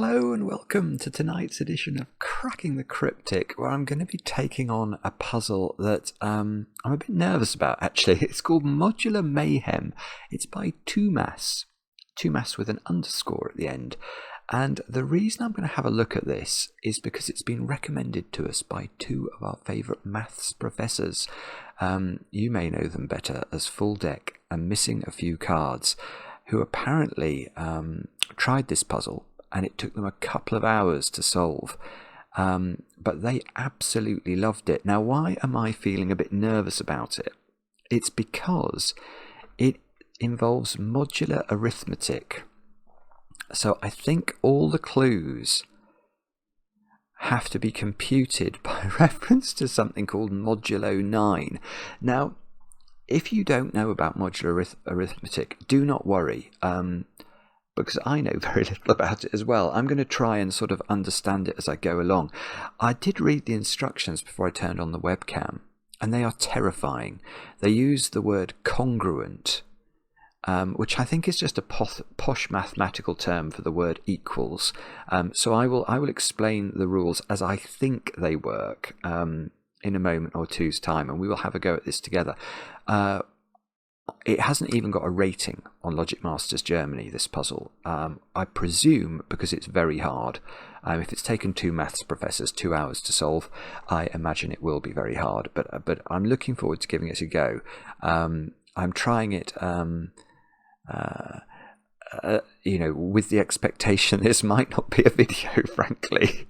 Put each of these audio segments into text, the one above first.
Hello and welcome to tonight's edition of Cracking the Cryptic, where I'm going to be taking on a puzzle that I'm a bit nervous about, actually. It's called Modular Mayhem. It's by 2maths with an underscore at the end. And the reason I'm going to have a look at this is because it's been recommended to us by two of our favourite maths professors. You may know them better as FullDeck and Missing a Few Cards, who apparently tried this puzzle and it took them a couple of hours to solve. But they absolutely loved it. Now, why am I feeling a bit nervous about it? It's because it involves modular arithmetic. So I think all the clues have to be computed by reference to something called modulo 9. Now, if you don't know about modular arithmetic, do not worry, because I know very little about it as well. I'm going to try and sort of understand it as I go along. I did read the instructions before I turned on the webcam, and they are terrifying. They use the word congruent, which I think is just a posh mathematical term for the word equals. So I will explain the rules as I think they work in a moment or two's time, and we will have a go at this together. It hasn't even got a rating on Logic Masters Germany, this puzzle. I presume because it's very hard. If it's taken two maths professors 2 hours to solve, I imagine it will be very hard. But I'm looking forward to giving it a go. I'm trying it, with the expectation this might not be a video, frankly.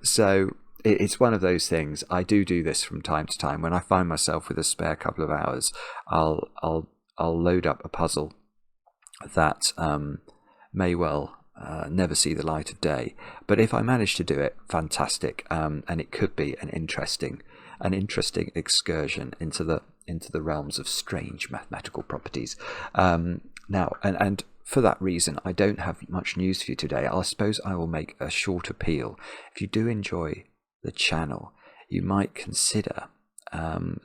So it's one of those things. I do this from time to time. When I find myself with a spare couple of hours, I'll load up a puzzle that may well never see the light of day. But if I manage to do it, fantastic. And it could be an interesting excursion into the realms of strange mathematical properties. Now, and for that reason, I don't have much news for you today. I suppose I will make a short appeal. If you do enjoy the channel, you might consider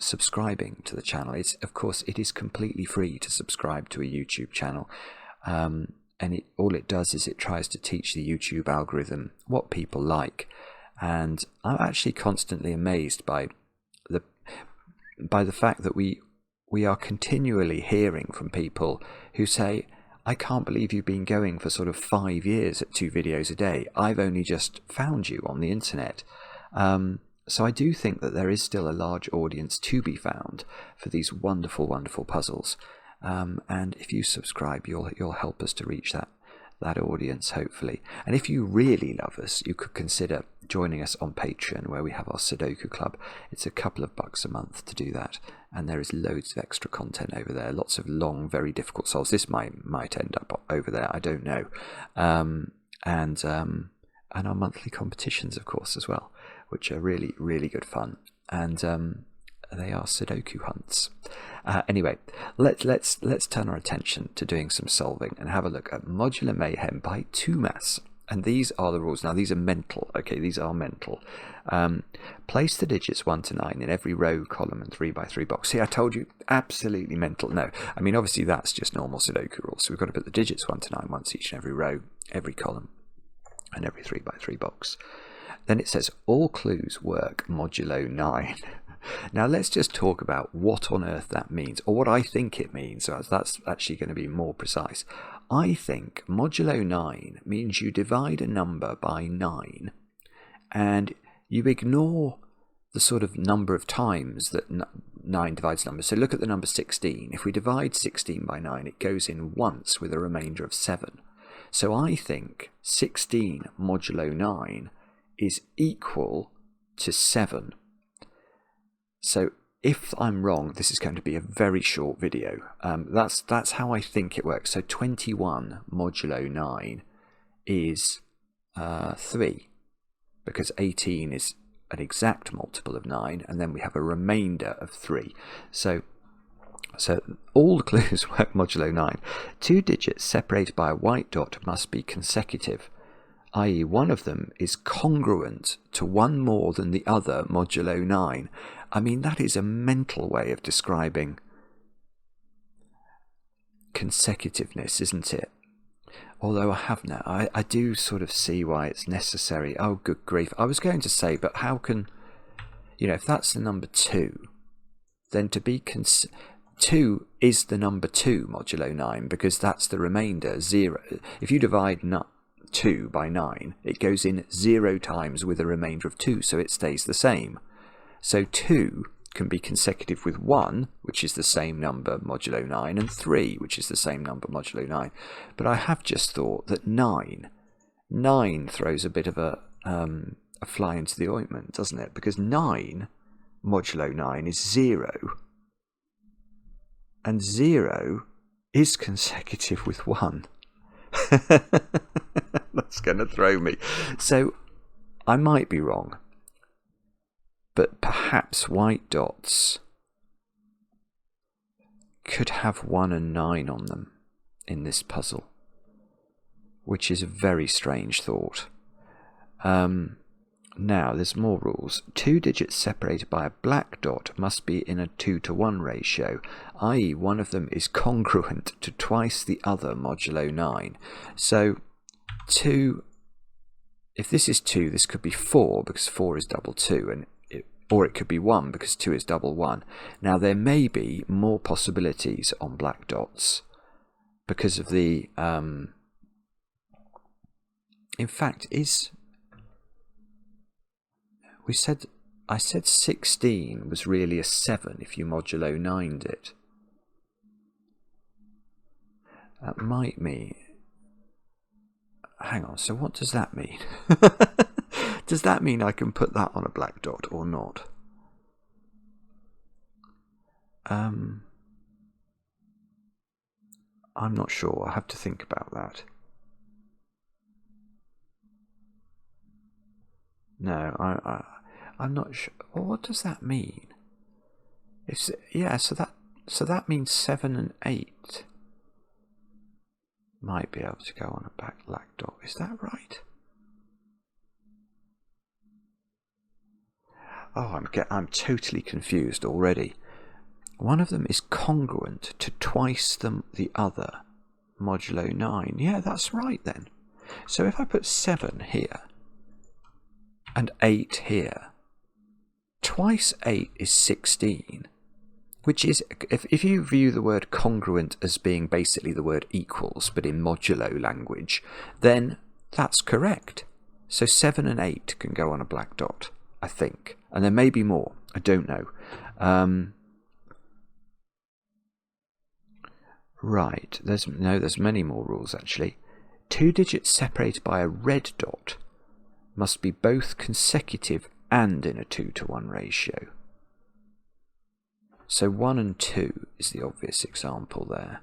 subscribing to the channel. Of course, it is completely free to subscribe to a YouTube channel, and all it does is it tries to teach the YouTube algorithm what people like. And I'm actually constantly amazed by the fact that we are continually hearing from people who say, I can't believe you've been going for sort of 5 years at 2 videos a day. I've only just found you on the internet. So I do think that there is still a large audience to be found for these wonderful, wonderful puzzles. And if you subscribe, you'll help us to reach that audience, hopefully. And if you really love us, you could consider joining us on Patreon, where we have our Sudoku club. It's a couple of bucks a month to do that, and there is loads of extra content over there. Lots of long, very difficult solves. This might end up over there. I don't know. And our monthly competitions, of course, as well, which are really, really good fun. And they are Sudoku hunts. Anyway, let's turn our attention to doing some solving and have a look at Modular Mayhem by 2maths. And these are the rules. Now, these are mental. Okay, these are mental. Place the digits 1 to 9 in every row, column, and 3 by 3 box. See, I told you, absolutely mental. No, I mean, obviously, that's just normal Sudoku rules. So we've got to put the digits 1 to 9 once each in every row, every column, and every 3 by 3 box. Then it says all clues work modulo 9. Now let's just talk about what on earth that means, or what I think it means. So that's actually going to be more precise. I think modulo 9 means you divide a number by 9 and you ignore the sort of number of times that 9 divides numbers. So look at the number 16. If we divide 16 by 9, it goes in once with a remainder of 7. So I think 16 modulo 9 is equal to 7. So if I'm wrong, this is going to be a very short video. That's how I think it works. So 21 modulo 9 is 3, because 18 is an exact multiple of 9, and then we have a remainder of 3. So all the clues work modulo 9. 2 digits separated by a white dot must be consecutive, i.e. one of them is congruent to one more than the other modulo 9. I mean, that is a mental way of describing consecutiveness, isn't it? Although I have now, I do sort of see why it's necessary. Oh, good grief. I was going to say, but how can, if that's the number 2, then to be 2 is the number 2 modulo 9, because that's the remainder, 0. If you divide 2 by 9, it goes in 0 times with a remainder of 2, so it stays the same. So 2 can be consecutive with 1, which is the same number modulo 9, and 3, which is the same number modulo 9. But I have just thought that 9 throws a bit of a fly into the ointment, doesn't it? Because 9 modulo 9 is 0, and 0 is consecutive with 1. That's going to throw me. So I might be wrong, but perhaps white dots could have 1 and 9 on them in this puzzle, which is a very strange thought. Now, there's more rules. 2 digits separated by a black dot must be in a 2-to-1 ratio, i.e. one of them is congruent to twice the other modulo 9. So 2, if this is 2, this could be 4, because 4 is double 2, or it could be 1, because 2 is double 1. Now, there may be more possibilities on black dots because of the... in fact, I said 16 was really a 7 if you modulo 9'd it. That might mean... Hang on, so what does that mean? Does that mean I can put that on a black dot or not? I'm not sure. I have to think about that. No, I'm not sure. Well, what does that mean? So that means 7 and 8 might be able to go on a black dot. Is that right? Oh, I'm totally confused already. One of them is congruent to twice the other modulo 9. Yeah, that's right then. So if I put 7 here and 8 here, twice 8 is 16, which is, if you view the word congruent as being basically the word equals, but in modulo language, then that's correct. So 7 and 8 can go on a black dot, I think. And there may be more. I don't know. Right. There's many more rules, actually. 2 digits separated by a red dot must be both consecutive and in a 2-to-1 ratio. So 1 and 2 is the obvious example there.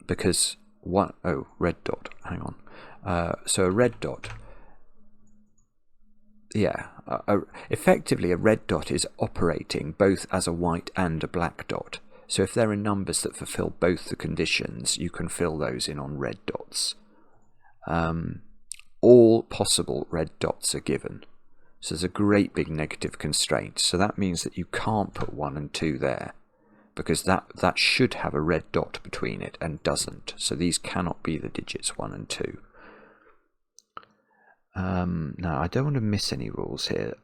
Because red dot, hang on. So a red dot, effectively a red dot is operating both as a white and a black dot. So if there are numbers that fulfill both the conditions, you can fill those in on red dots. All possible red dots are given. So there's a great big negative constraint. So that means that you can't put 1 and 2 there, because that should have a red dot between it and doesn't. So these cannot be the digits 1 and 2. Now, I don't want to miss any rules here.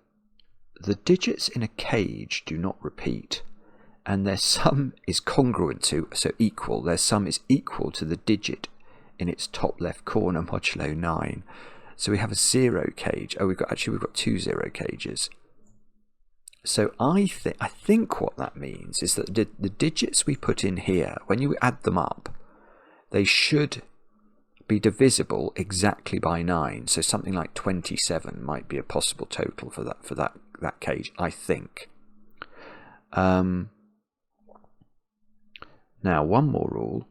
The digits in a cage do not repeat, and their sum is congruent to, so equal, their sum is equal to the digit in its top left corner modulo 9. So we have a 0 cage. Oh, we've got 2 0 cages. So I think what that means is that the digits we put in here, when you add them up, they should be divisible exactly by 9. So something like 27 might be a possible total for that cage, I think. Now, one more rule.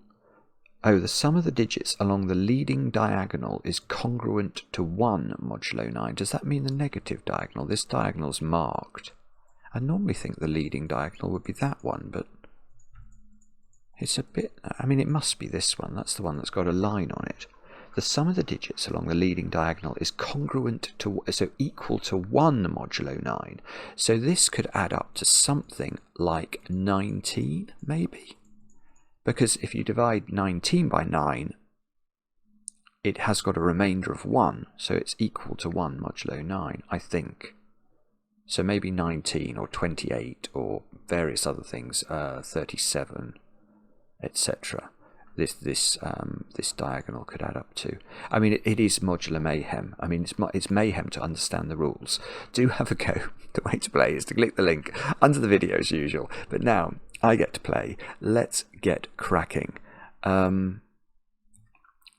Oh, the sum of the digits along the leading diagonal is congruent to 1 modulo 9. Does that mean the negative diagonal? This diagonal is marked. I normally think the leading diagonal would be that one, but it's a bit... I mean, it must be this one. That's the one that's got a line on it. The sum of the digits along the leading diagonal is congruent to... so equal to 1 modulo 9. So this could add up to something like 19, maybe? Because if you divide 19 by 9, it has got a remainder of 1, so it's equal to 1 modulo 9, I think. So maybe 19 or 28 or various other things, 37, etc. This diagonal could add up to. I mean, it is modular mayhem. I mean, it's mayhem to understand the rules. Do have a go. The way to play is to click the link under the video as usual. But now I get to play. Let's get cracking.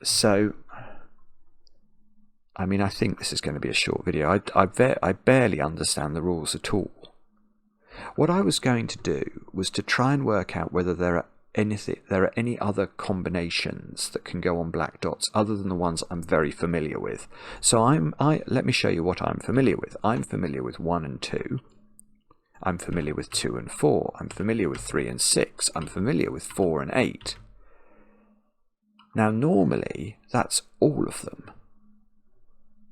So, I mean, I think this is going to be a short video. I barely understand the rules at all. What I was going to do was to try and work out whether there are any other combinations that can go on black dots other than the ones I'm very familiar with. So let me show you what I'm familiar with. I'm familiar with 1 and 2. I'm familiar with 2 and 4. I'm familiar with 3 and 6. I'm familiar with 4 and 8. Now normally that's all of them.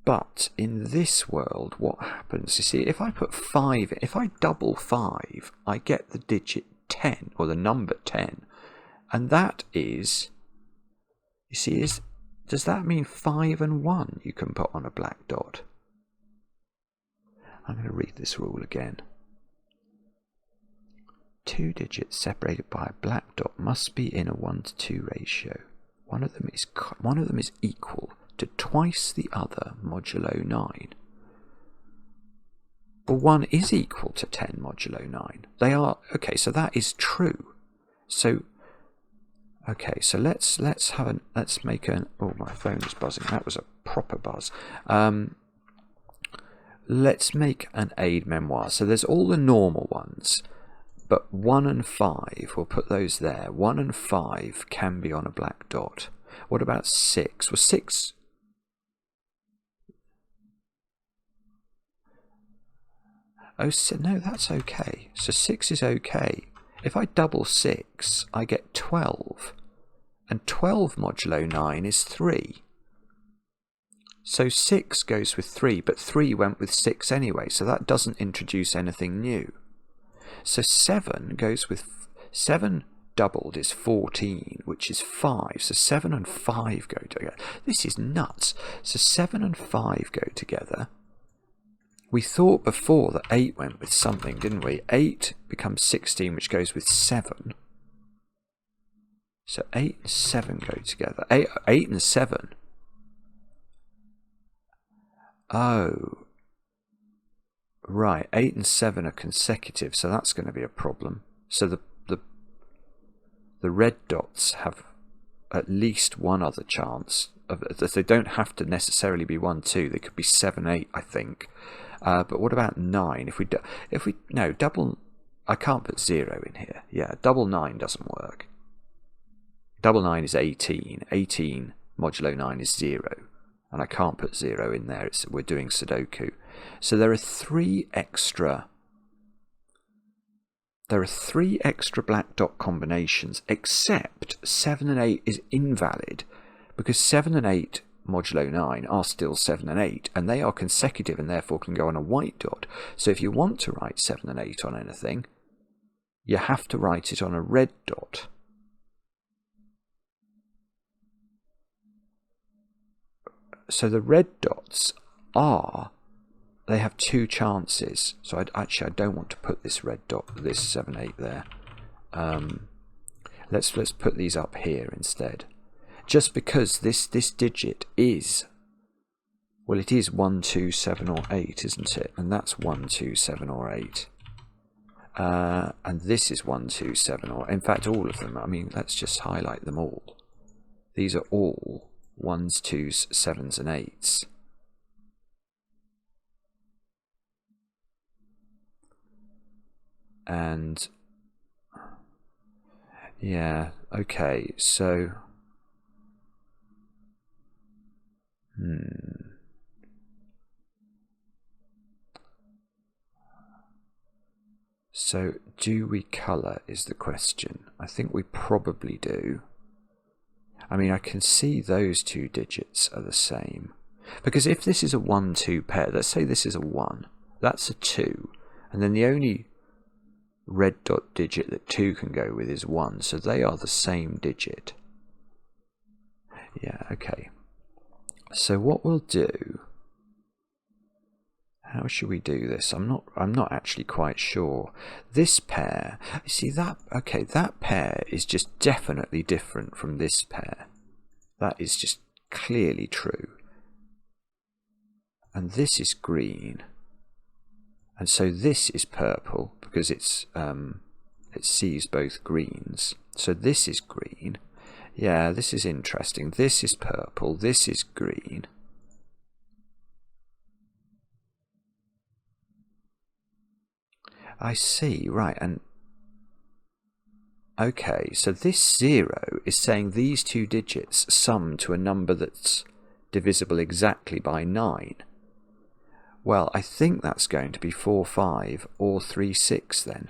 But in this world, what happens? You see, if I put 5, if I double 5, I get the digit 10, or the number 10. And that is, you see, does that mean 5 and 1 you can put on a black dot? I'm going to read this rule again. 2 digits separated by a black dot must be in a 1:2 ratio. One of them is equal to twice the other modulo 9. Well, 1 is equal to 10 modulo 9. They are, okay, so that is true. So, okay, so let's make an, oh, my phone is buzzing. That was a proper buzz. Let's make an aide memoir. So there's all the normal ones, but 1 and 5, we'll put those there. 1 and 5 can be on a black dot. What about 6? Well, 6... Oh, no, that's okay. So 6 is okay. If I double 6, I get 12. And 12 modulo 9 is 3. So 6 goes with 3, but 3 went with 6 anyway, so that doesn't introduce anything new. So 7 goes with... 7 doubled is 14, which is 5. So 7 and 5 go together. This is nuts. So 7 and 5 go together. We thought before that 8 went with something, didn't we? 8 becomes 16, which goes with 7. So 8 and 7 go together. 8 and 7. Oh. Right, 8 and 7 are consecutive, so that's going to be a problem. So the red dots have at least one other chance. They don't have to necessarily be 1, 2. They could be 7, 8, I think. But what about 9? No, double... I can't put 0 in here. Yeah, double 9 doesn't work. Double 9 is 18. 18 modulo 9 is 0. And I can't put 0 in there. We're doing Sudoku. So there are 3 extra... There are 3 extra black dot combinations, except 7 and 8 is invalid, because 7 and 8 modulo 9 are still 7 and 8, and they are consecutive and therefore can go on a white dot. So if you want to write 7 and 8 on anything, you have to write it on a red dot. So the red dots are... They have 2 chances. So I don't want to put this red dot, this 7, 8 there. Let's put these up here instead. Just because this digit is, well, it is 1, 2, 7 or 8, isn't it? And that's 1, 2, 7 or 8. And this is 1, 2, 7 or, in fact, all of them. I mean, let's just highlight them all. These are all 1s, 2s, 7s and 8s. And yeah, okay, so so do we colour is the question. I think we probably do. I mean, I can see those 2 digits are the same, because if this is a 1, 2 pair, let's say this is a 1, that's a 2, and then the only red dot digit that 2 can go with is 1, so they are the same digit. Yeah, okay. So what we'll do, how should we do this? I'm not actually quite sure. This pair, you see that, okay, that pair is just definitely different from this pair. That is just clearly true. And this is green. And so this is purple because it sees both greens. So this is green. Yeah, this is interesting. This is purple. This is green. I see, right. And okay, so this 0 is saying these two digits sum to a number that's divisible exactly by 9. Well, I think that's going to be 4, 5 or 3, 6 then.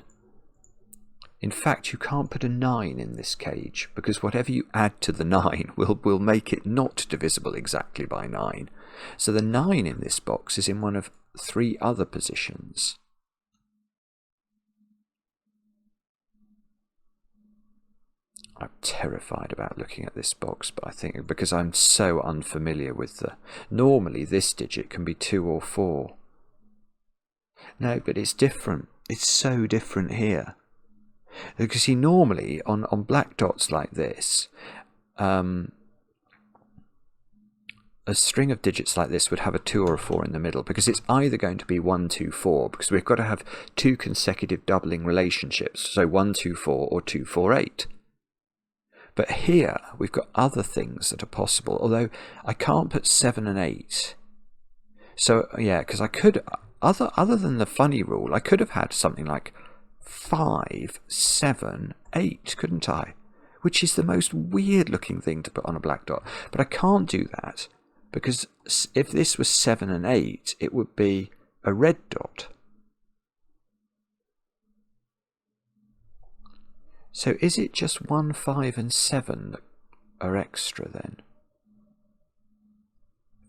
In fact, you can't put a 9 in this cage, because whatever you add to the 9 will make it not divisible exactly by 9. So the 9 in this box is in one of 3 other positions. I'm terrified about looking at this box, but I think because I'm so unfamiliar with the... Normally this digit can be 2 or 4. No, but it's different. It's so different here. Because see, normally on black dots like this, a string of digits like this would have a 2 or a 4 in the middle, because it's either going to be 1, 2, 4, because we've got to have 2 consecutive doubling relationships, so 1, 2, 4 or 2, 4, 8. But here we've got other things that are possible, although I can't put 7 and 8. So yeah, because I could, other than the funny rule, I could have had something like 5, 7, 8, couldn't I? Which is the most weird looking thing to put on a black dot. But I can't do that, because if this was 7 and 8, it would be a red dot. So is it just 1, 5 and 7 that are extra then?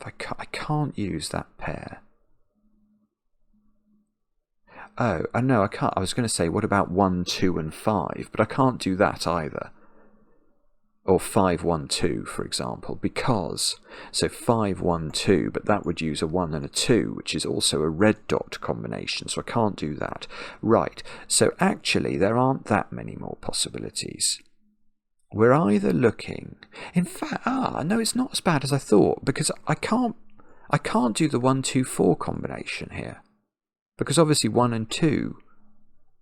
If I can't use that pair. Oh, no, I can't. I was going to say, what about 1, 2 and 5? But I can't do that either. Or 5, 1, 2, for example, because, so 5, 1, 2, but that would use a 1 and a 2, which is also a red dot combination, so I can't do that. Right, so actually there aren't that many more possibilities. We're either looking, in fact, no, it's not as bad as I thought, because I can't do the 1, 2, 4 combination here, because obviously 1 and 2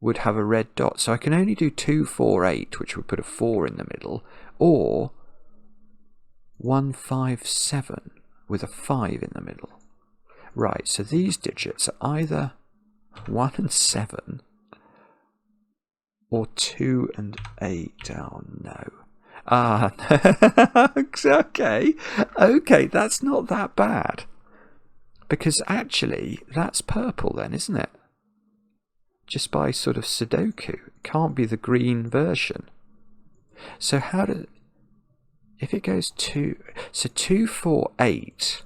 would have a red dot, so I can only do 2, 4, 8, which would put a 4 in the middle, or 1, 5, 7 with a 5 in the middle. Right, so these digits are either 1 and 7 or 2 and 8. Oh no. Okay, that's not that bad. Because actually, that's purple then, isn't it? Just by sort of Sudoku. It can't be the green version. So how do... If it goes 2... So 2, 4, 8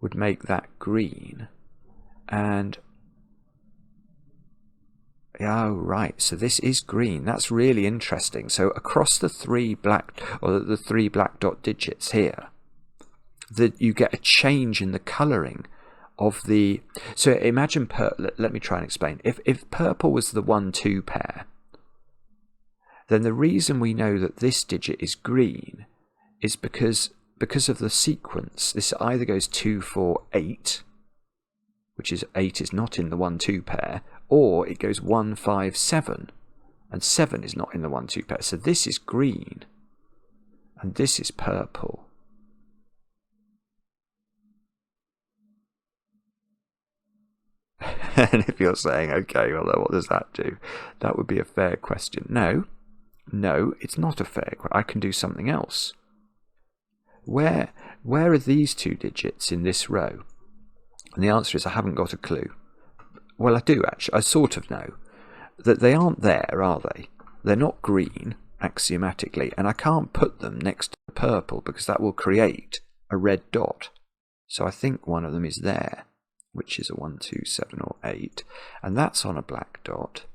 would make that green. And... Oh, right. So this is green. That's really interesting. So across the 3 black... Or the 3 black dot digits here, that you get a change in the colouring of the... So imagine... Let me try and explain. If purple was the 1, 2 pair, then the reason we know that this digit is green is because of the sequence. This either goes 2, 4, 8, which is 8 is not in the 1, 2 pair, or it goes 1, 5, 7, and 7 is not in the 1, 2 pair. So this is green, and this is purple. And if you're saying, okay, well, what does that do? That would be a fair question. No, it's not a fair question. I can do something else. Where are these 2 digits in this row? And the answer is I haven't got a clue. Well, I do actually. I sort of know that they aren't there, are they? They're not green, axiomatically, and I can't put them next to the purple because that will create a red dot. So I think one of them is there, which is a 1, 2, 7 or 8, and that's on a black dot.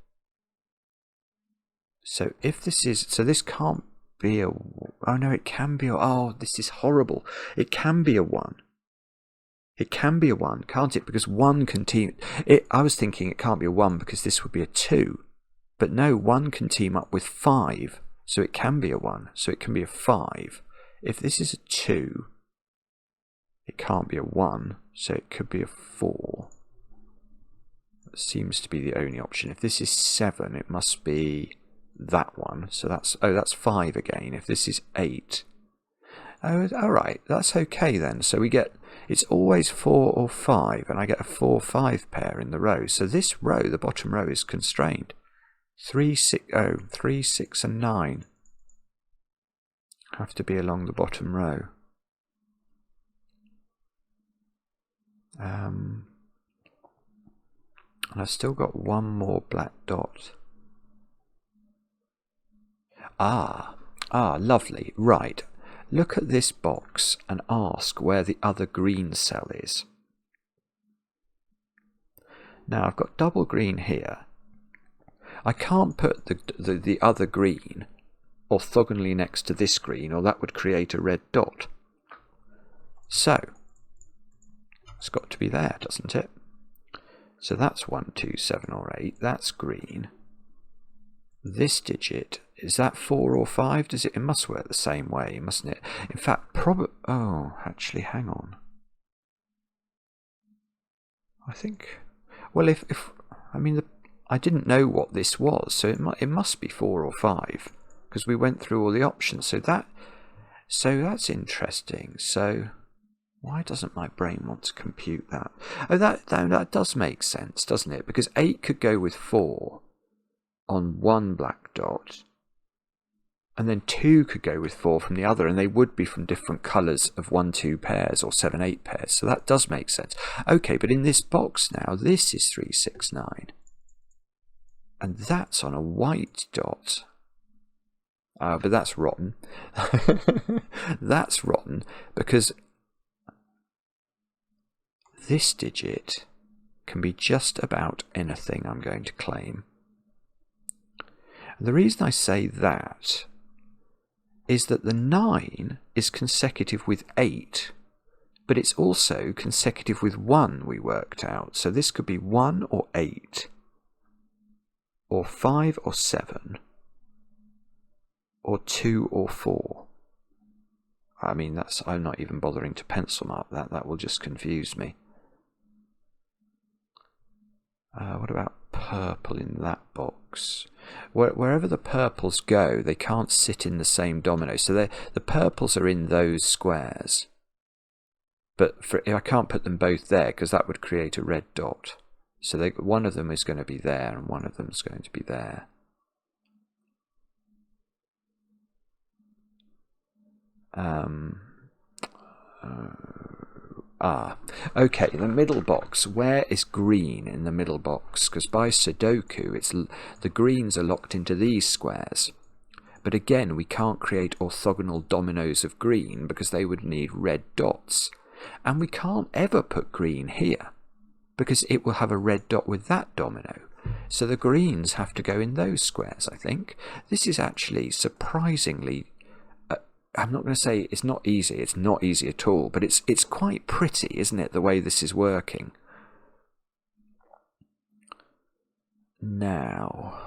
So if this is, so this can't be a, oh no, it can be a, oh, this is horrible. It can be a 1. It can be a 1, can't it? Because 1 can team, I was thinking it can't be a 1 because this would be a 2. But no, 1 can team up with 5, so it can be a 1, so it can be a 5. If this is a 2, it can't be a 1, so it could be a 4. That seems to be the only option. If this is 7, it must be that one, so that's, oh, that's 5 again. If this is 8, oh, alright, that's okay then. So we get, it's always 4 or 5, and I get a 4-5 pair in the row. So this row, the bottom row, is constrained. 3, 6, oh, 3, 6 and 9 have to be along the bottom row. And I've still got one more black dot. Lovely. Right. Look at this box and ask where the other green cell is. Now I've got double green here. I can't put the other green orthogonally next to this green, or that would create a red dot. So it's got to be there, doesn't it? So that's 1, 2, 7 or 8. That's green. This digit, is that 4 or 5? Does it? It must work the same way, mustn't it? In fact, oh, actually, hang on. I think, well, if I mean, I didn't know what this was, so it must be 4 or 5 because we went through all the options. So that's interesting. So why doesn't my brain want to compute that? Oh, that does make sense, doesn't it? Because 8 could go with 4 on one black dot, and then 2 could go with 4 from the other, and they would be from different colours of 1, 2 pairs or 7, 8 pairs. So that does make sense. Okay, but in this box now, this is 3, 6, 9. And that's on a white dot. But that's rotten. That's rotten because this digit can be just about anything, I'm going to claim. And the reason I say that is that the 9 is consecutive with 8, but it's also consecutive with 1, we worked out. So this could be 1 or 8, or 5 or 7, or 2 or 4. I mean, I'm not even bothering to pencil mark that. That will just confuse me. What about purple in that box? Wherever the purples go, they can't sit in the same domino. So the purples are in those squares. But I can't put them both there because that would create a red dot. So one of them is going to be there and one of them is going to be there. Okay, the middle box. Where is green in the middle box? Because by Sudoku, the greens are locked into these squares. But again, we can't create orthogonal dominoes of green because they would need red dots. And we can't ever put green here because it will have a red dot with that domino. So the greens have to go in those squares, I think. This is actually surprisingly... I'm not going to say it's not easy. It's not easy at all, but it's quite pretty, isn't it, the way this is working? Now,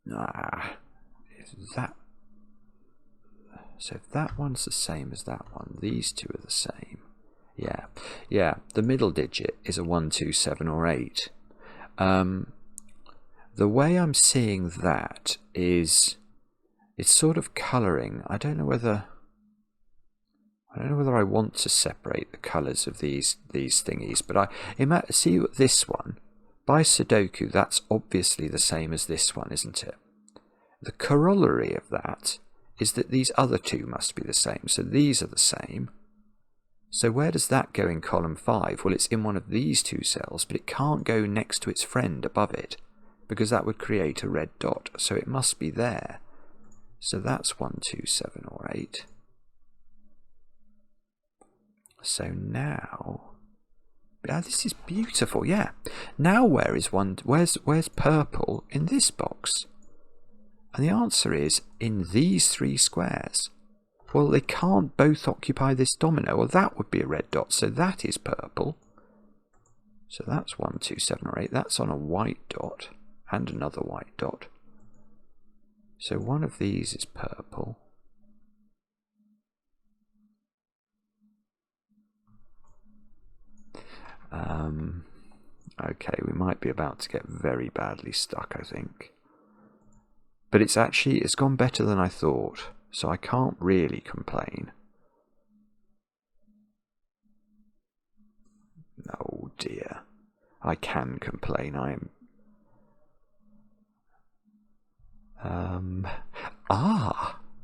is that so? If that one's the same as that one, these two are the same. Yeah. The middle digit is a 1, 2, 7, or 8. The way I'm seeing that is it's sort of colouring. I don't know whether I want to separate the colours of these thingies, but I see this one by Sudoku. That's obviously the same as this one, isn't it? The corollary of that is that these other two must be the same. So these are the same. So where does that go in column 5? Well, it's in one of these two cells, but it can't go next to its friend above it, because that would create a red dot, so it must be there. So that's 1, 2, 7, or 8. So now this is beautiful. Yeah. Now where's purple in this box? And the answer is in these 3 squares. Well, they can't both occupy this domino. Well, that would be a red dot, so that is purple. So that's 1, 2, 7, or 8. That's on a white dot and another white dot. So one of these is purple. Okay, we might be about to get very badly stuck, I think. But it's gone better than I thought, so I can't really complain. Oh dear. I can complain.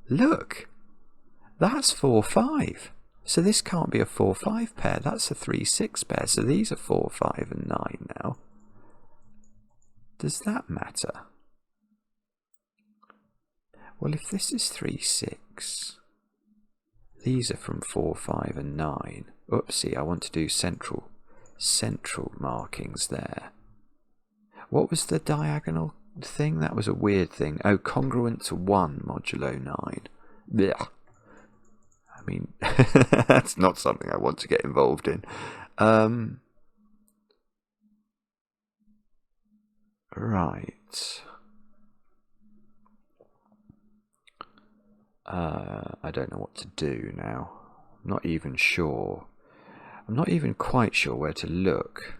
Look! That's 4, 5. So this can't be a 4, 5 pair. That's a 3, 6 pair. So these are 4, 5, and 9 now. Does that matter? Well, if this is 3, 6, these are from 4, 5, and 9. Oopsie, I want to do central markings there. What was the diagonal thing? That was a weird thing. Oh, congruent to 1 modulo 9. Blech. I mean, that's not something I want to get involved in. Right. I don't know what to do now. I'm not even sure. I'm not even quite sure where to look.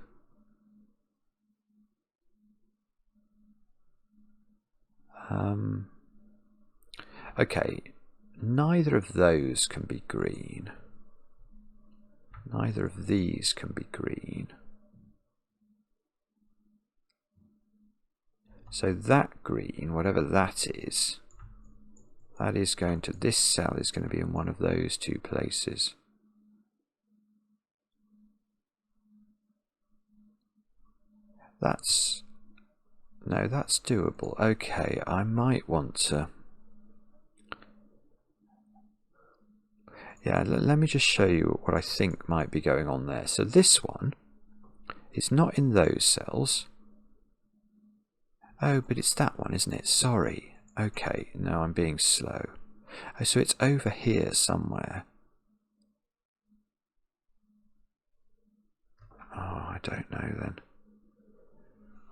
Okay, neither of those can be green. Neither of these can be green. So that green, whatever that is going to, this cell is going to be in one of those 2 places. No, that's doable. Okay, I might want to... Yeah, let me just show you what I think might be going on there. So this one is not in those cells. Oh, but it's that one, isn't it? Sorry. Okay, no, I'm being slow. Oh, so it's over here somewhere. Oh, I don't know then.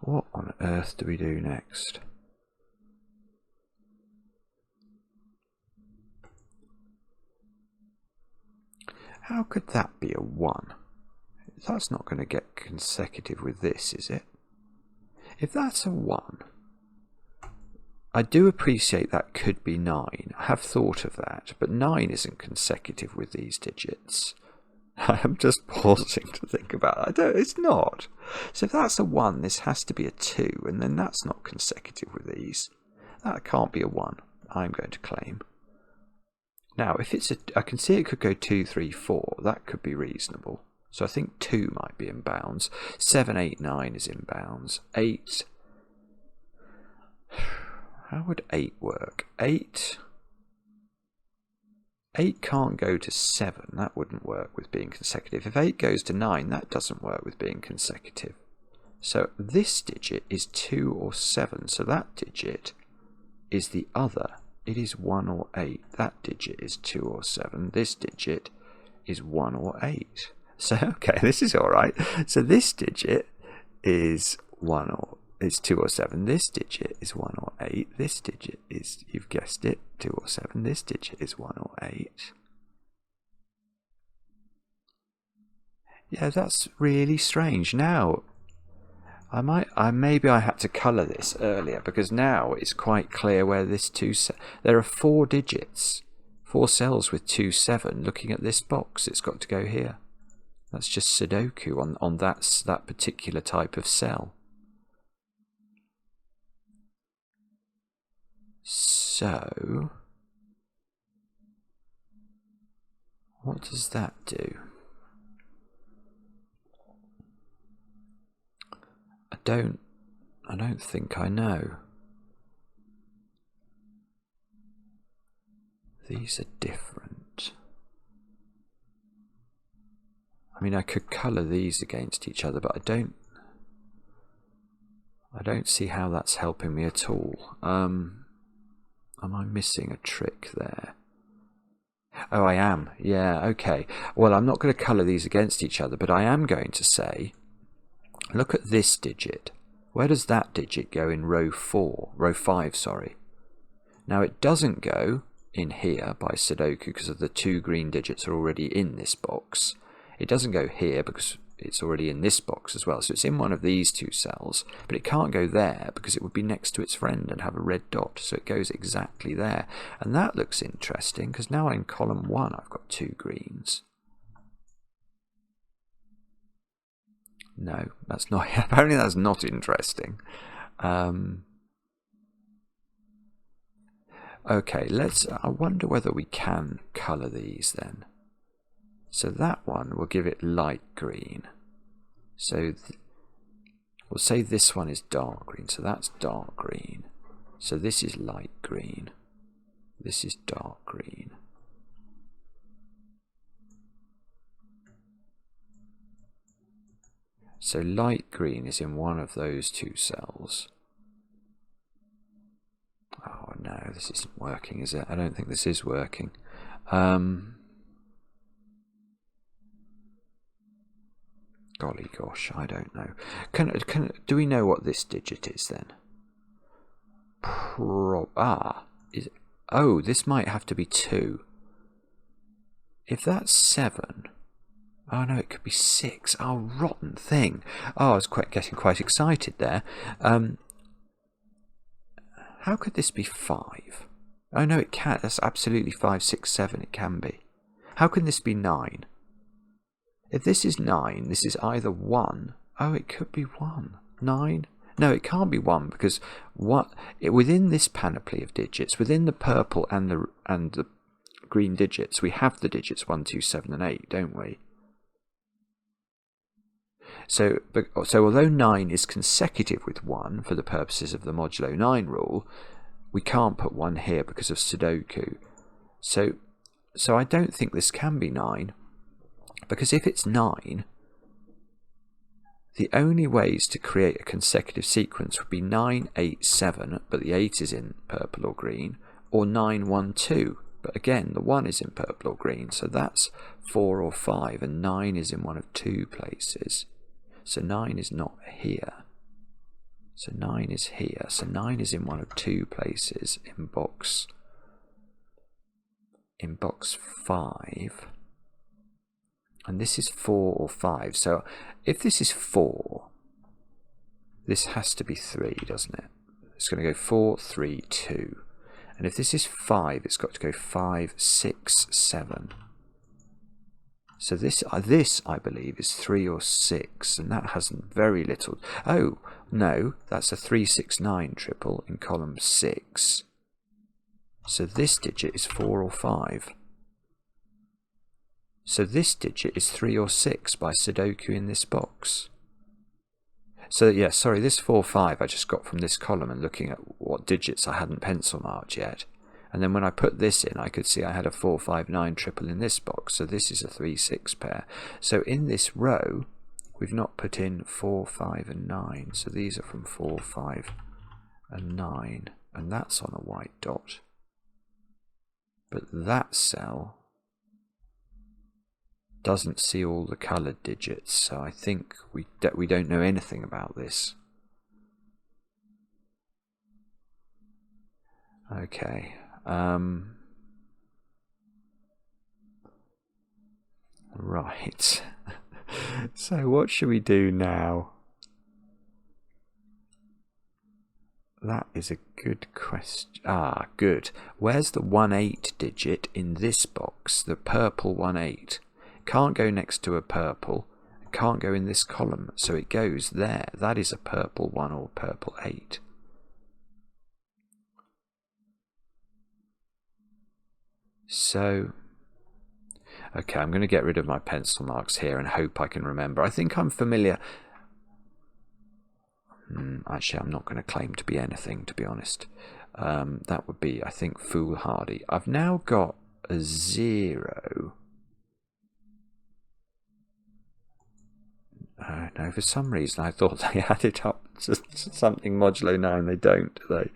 What on earth do we do next? How could that be a 1? That's not going to get consecutive with this, is it? If that's a 1, I do appreciate that could be 9. I have thought of that, but 9 isn't consecutive with these digits. I am just pausing to think about it. It's not. So if that's a 1, this has to be a 2, and then that's not consecutive with these. That can't be a 1, I'm going to claim. Now, if it's I can see it could go 2, 3, 4. That could be reasonable. So I think 2 might be in bounds. 7, 8, 9 is in bounds. 8. How would 8 work? 8 can't go to 7. That wouldn't work with being consecutive. If 8 goes to 9, that doesn't work with being consecutive. So this digit is 2 or 7. So that digit is the other. It is 1 or 8. That digit is 2 or 7. This digit is 1 or 8. So, okay, this is all right. So this digit is 1 or is 2 or 7. This digit is 1 or 8. This digit is, you've guessed it, 2 or 7. This digit is 1 or 8. Yeah, that's really strange. Now, maybe I had to colour this earlier, because now it's quite clear where this there are 4 digits, 4 cells with 2, 7. Looking at this box, it's got to go here. That's just Sudoku on that particular type of cell. So, what does that do? I don't think I know. These are different. mean, I could colour these against each other, but I don't see how that's helping me at all. Am I missing a trick there? Oh, I am. Yeah, okay. Well, I'm not going to colour these against each other, but I am going to say, look at this digit. Where does that digit go in row 5, sorry. Now, it doesn't go in here by Sudoku because of the 2 green digits are already in this box. It doesn't go here because it's already in this box as well. So it's in one of these 2 cells, but it can't go there because it would be next to its friend and have a red dot. So it goes exactly there. And that looks interesting because now in column 1 I've got 2 greens. No, that's not. Apparently that's not interesting. Okay, I wonder whether we can colour these then. So that one, we'll give it light green. So we'll say this one is dark green, so that's dark green. So this is light green. This is dark green. So light green is in one of those 2 cells. Oh no, this isn't working, is it? I don't think this is working. Golly gosh, I don't know. Do we know what this digit is then? Oh, this might have to be 2. If that's 7, oh no, it could be 6. Oh, rotten thing. Oh, I was getting quite excited there. How could this be 5? Oh no, it can't. That's absolutely 5, 6, 7. It can be. How can this be 9? If this is 9, this is either 1. Oh, it could be 1. 9? No, it can't be 1 because within this panoply of digits, within the purple and the green digits, we have the digits 1, 2, 7, and 8, don't we? So although 9 is consecutive with 1 for the purposes of the modulo 9 rule, we can't put 1 here because of Sudoku. So I don't think this can be 9, because if it's 9, the only ways to create a consecutive sequence would be 9, 8, 7, but the 8 is in purple or green, or 9, 1, 2, but again the 1 is in purple or green, so that's 4 or 5, and 9 is in one of 2 places. So 9 is not here. So 9 is here. So 9 is in one of 2 places in box 5. And this is 4 or 5. So if this is 4, this has to be 3, doesn't it? It's going to go 4, 3, 2. And if this is 5, it's got to go 5, 6, 7. So this I believe is 3 or 6, and that has very little. Oh no, that's a 3, 6, 9 triple in column 6. So this digit is 4 or 5. So this digit is 3 or 6 by Sudoku in this box. So yeah, sorry, this 4, 5 I just got from this column and looking at what digits I hadn't pencil marked yet. And then when I put this in, I could see I had a 4, 5, 9 triple in this box. So this is a 3, 6 pair. So in this row, we've not put in 4, 5, and 9. So these are from 4, 5, and 9. And that's on a white dot. But that cell doesn't see all the coloured digits. So I think we don't know anything about this. Okay. Right. So what should we do now? That is a good question. Ah, good. Where's the 1-8 digit in this box? The purple 1-8. Can't go next to a purple. Can't go in this column. So it goes there. That is a purple 1 or purple 8. So, okay, I'm going to get rid of my pencil marks here and hope I can remember. I think I'm familiar. Actually, I'm not going to claim to be anything, to be honest. That would be, I think, foolhardy. I've now got a 0. No, for some reason I thought they added up to something modulo 9. They don't, do they?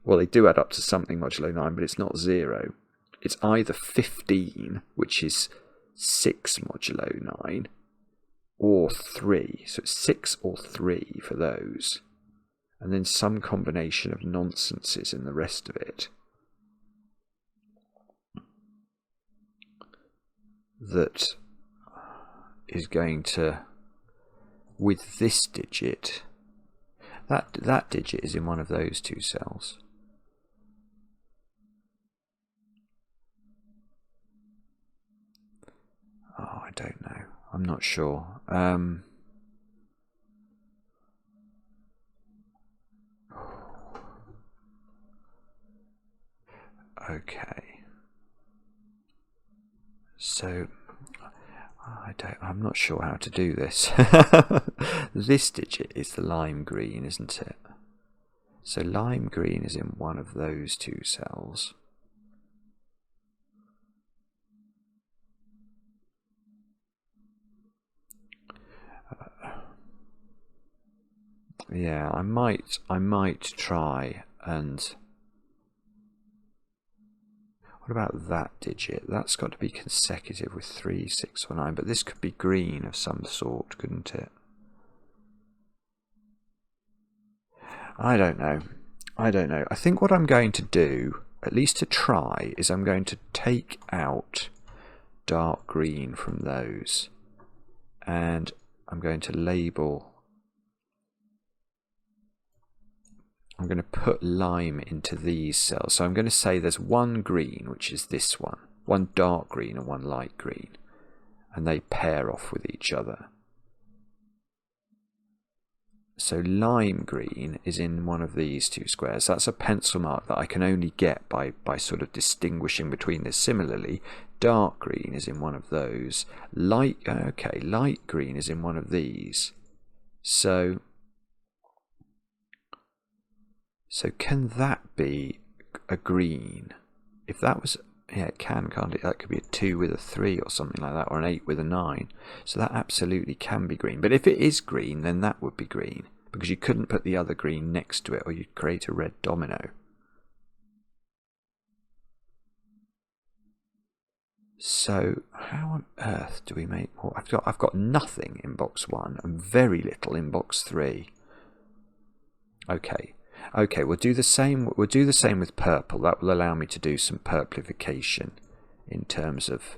Well, they do add up to something modulo 9, but it's not 0. It's either 15, which is 6 modulo 9, or 3. So it's 6 or 3 for those. And then some combination of nonsenses in the rest of it. That is going to, with this digit, that digit is in one of those two cells. Oh, I don't know. I'm not sure. Okay. So I'm not sure how to do this. This digit is the lime green, isn't it? So lime green is in one of those two cells. Yeah, I might try and... What about that digit? That's got to be consecutive with 3, 6, or 9, but this could be green of some sort, couldn't it? I don't know. I think what I'm going to do, at least to try, is I'm going to take out dark green from those, and I'm going to label... I'm going to put lime into these cells. So I'm going to say there's one green, which is this one dark green and one light green, and they pair off with each other. So lime green is in one of these two squares. That's a pencil mark that I can only get by sort of distinguishing between this. Similarly, dark green is in one of those. Light green is in one of these. So can that be a green? If that was... Yeah, it can, can't it? That could be a 2 with a 3 or something like that, or an 8 with a 9. So that absolutely can be green. But if it is green, then that would be green, because you couldn't put the other green next to it, or you'd create a red domino. So how on earth do we make more? I've got nothing in box 1 and very little in box 3. Okay, we'll do the same. We'll do the same with purple. That will allow me to do some purplification in terms of.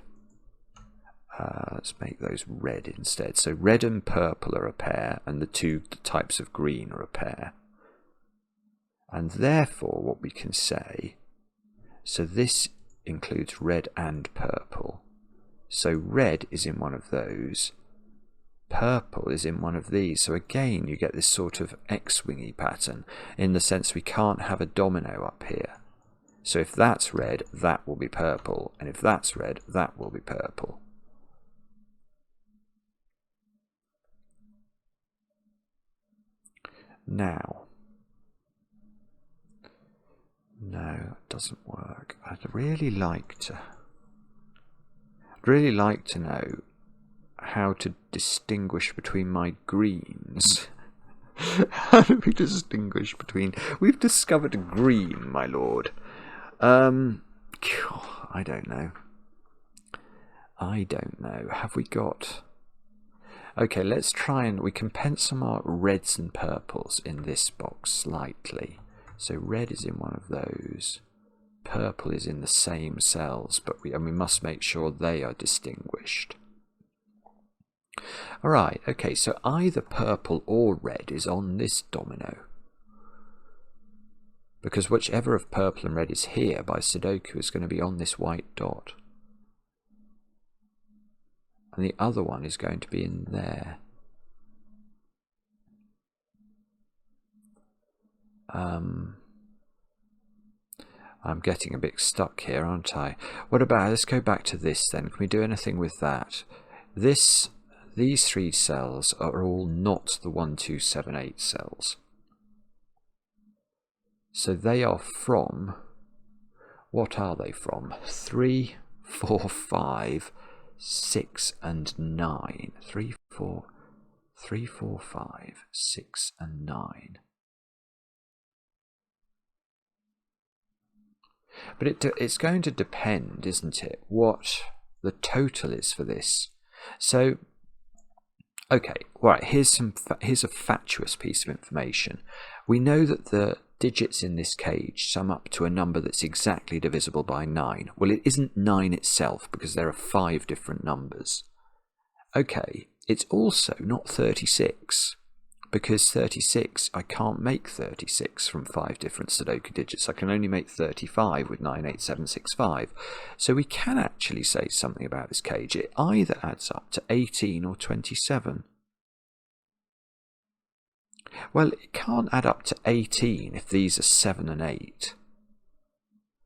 Let's make those red instead. So red and purple are a pair, and the two types of green are a pair. And therefore, what we can say. So this includes red and purple. So red is in one of those. Purple is in one of these. So again, you get this sort of X-wingy pattern in the sense we can't have a domino up here. So if that's red, that will be purple, and if that's red, that will be purple. Now, no, it doesn't work. I'd really like to know how to distinguish between my greens. How do we distinguish between... We've discovered green, my lord. I don't know. Have we got... Okay, let's try and... We can pencil mark reds and purples in this box slightly. So red is in one of those. Purple is in the same cells, but we must make sure they are distinguished. Alright, okay, so either purple or red is on this domino. Because whichever of purple and red is here by Sudoku is going to be on this white dot. And the other one is going to be in there. I'm getting a bit stuck here, aren't I? What about, let's go back to this then. Can we do anything with that? These 3 cells are all not the 1, 2, 7, 8 cells. So they are from, what are they from? 3, 4, 5, 6 and 9. 3, 4, 3, 4, 5, 6 and 9. But it's going to depend, isn't it, what the total is for this. So, okay, right, here's a fatuous piece of information. We know that the digits in this cage sum up to a number that's exactly divisible by 9. Well, it isn't 9 itself because there are 5 different numbers. Okay, it's also not 36. Because 36, I can't make 36 from 5 different Sudoku digits. I can only make 35 with 98765. So we can actually say something about this cage. It either adds up to 18 or 27. Well, it can't add up to 18 if these are 7 and 8.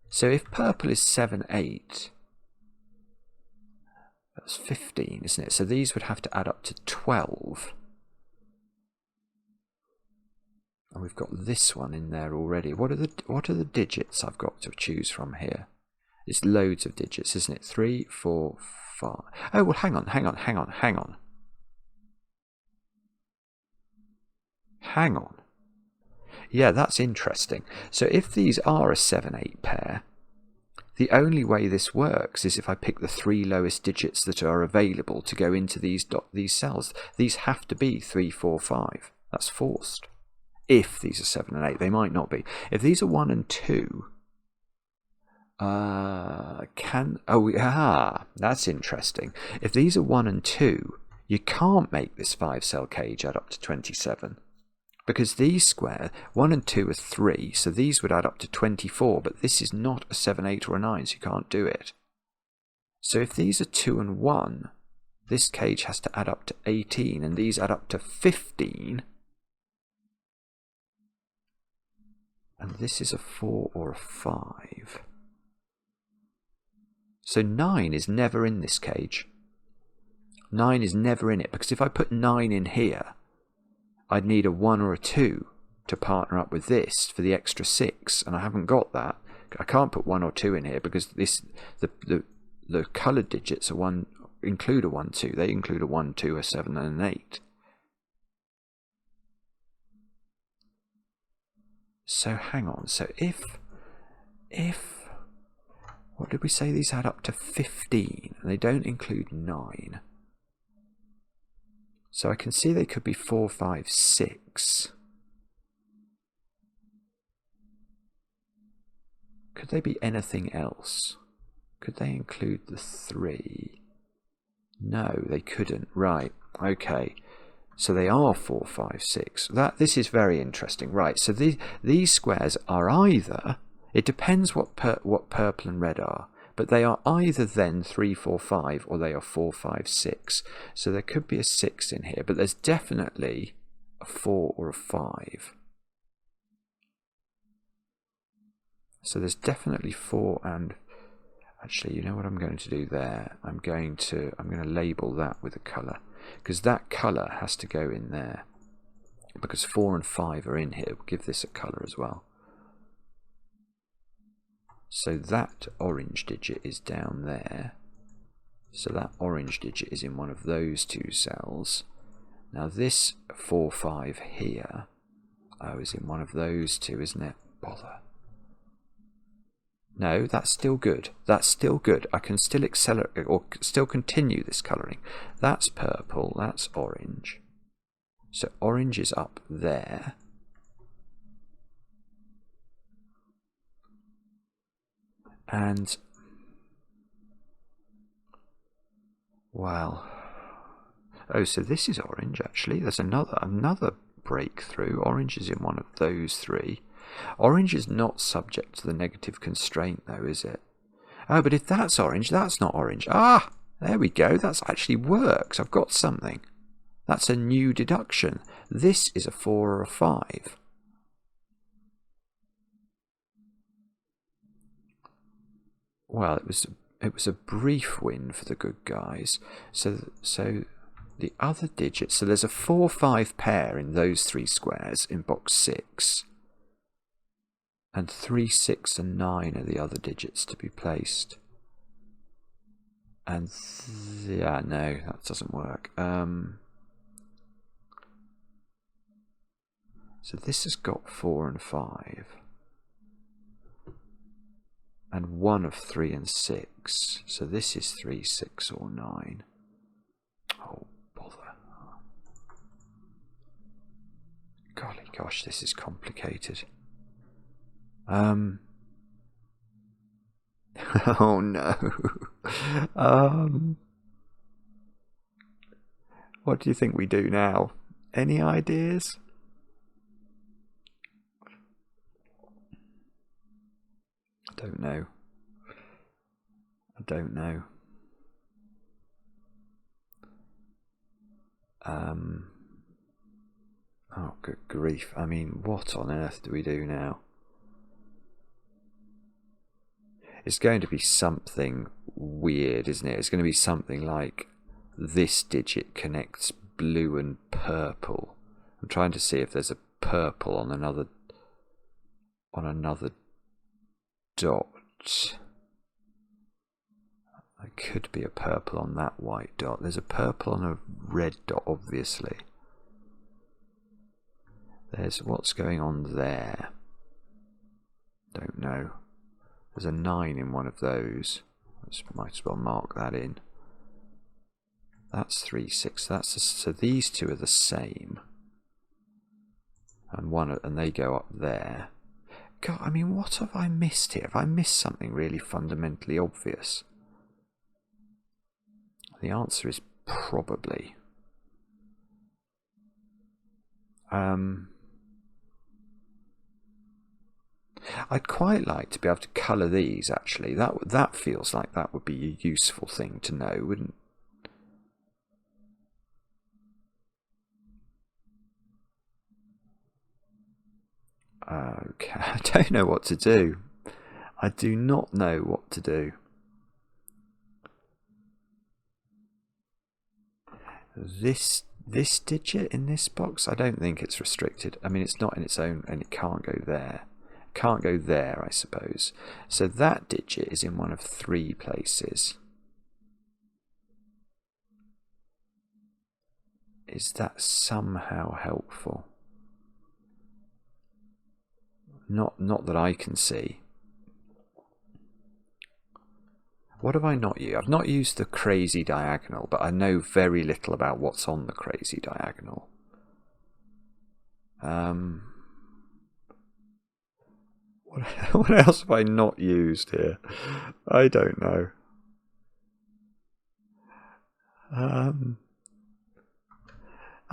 So if purple is 7, 8, that's 15, isn't it? So these would have to add up to 12. And we've got this one in there already. What are the digits I've got to choose from here? It's loads of digits, isn't it? 3, 4, 5. Oh, well, hang on. Hang on. Yeah, that's interesting. So if these are a 7, 8 pair, the only way this works is if I pick the 3 lowest digits that are available to go into these cells. These have to be 3, 4, 5. That's forced. If these are 7 and 8, they might not be. If these are 1 and 2, that's interesting. If these are 1 and 2, you can't make this 5-cell cage add up to 27. Because these square, 1 and 2 are 3, so these would add up to 24, but this is not a 7, 8 or a 9, so you can't do it. So if these are 2 and 1, this cage has to add up to 18, and these add up to 15. And this is a 4 or a 5. So 9 is never in this cage. 9 is never in it, because if I put 9 in here, I'd need a 1 or a 2 to partner up with this for the extra 6, and I haven't got that. I can't put 1 or 2 in here because the coloured digits include a 1, 2. They include a 1, 2, a 7 and an 8. So hang on, so if what did we say, these add up to 15 and they don't include 9. So I can see they could be 4, 5, 6. Could they be anything else? Could they include the 3? No, they couldn't. Right, okay. So they are 4, 5, 6. This is very interesting. Right, so these squares are either, it depends what purple and red are, but they are either then 3, 4, 5 or they are 4, 5, 6. So there could be a 6 in here, but there's definitely a 4 or a 5. So there's definitely 4 and... Actually, you know what I'm going to do there? I'm going to label that with a colour, because that colour has to go in there. Because 4 and 5 are in here. We'll give this a colour as well. So that orange digit is down there. So that orange digit is in one of those 2 cells. Now this 4, 5 here, is in one of those 2, isn't it? Bother. No, that's still good. That's still good. I can still accelerate or still continue this colouring. That's purple, that's orange. So orange is up there. And, well, oh, so this is orange actually. There's another breakthrough. Orange is in one of those 3. Orange is not subject to the negative constraint though, is it? Oh, but if that's orange, that's not orange. Ah, there we go. That actually works. I've got something. That's a new deduction. This is a 4 or a 5. Well, it was a brief win for the good guys. So the other digits. So there's a 4, 5 pair in those 3 squares in box 6. And 3, 6 and 9 are the other digits to be placed. And yeah, no, that doesn't work. So this has got 4 and 5. And 1 of 3 and 6. So this is 3, 6 or 9. Oh, bother. Golly gosh, this is complicated. Oh no. What do you think we do now? Any ideas? I don't know. I don't know. Oh, good grief. I mean, what on earth do we do now? It's going to be something weird, isn't it? It's going to be something like this digit connects blue and purple. I'm trying to see if there's a purple on another dot. There could be a purple on that white dot. There's a purple on a red dot, obviously. There's what's going on there. Don't know. There's a 9 in one of those. Might as well mark that in. That's 3, 6. So these two are the same. And they go up there. God, I mean, what have I missed here? Have I missed something really fundamentally obvious? The answer is probably. I'd quite like to be able to colour these, actually. That feels like that would be a useful thing to know, wouldn't it? Okay, I don't know what to do. I do not know what to do. This digit in this box, I don't think it's restricted. I mean, it's not in its own, and it can't go there. Can't go there, I suppose. So that digit is in one of 3 places. Is that somehow helpful? Not that I can see. What have I not used? I've not used the crazy diagonal, but I know very little about what's on the crazy diagonal. What else have I not used here? I don't know. I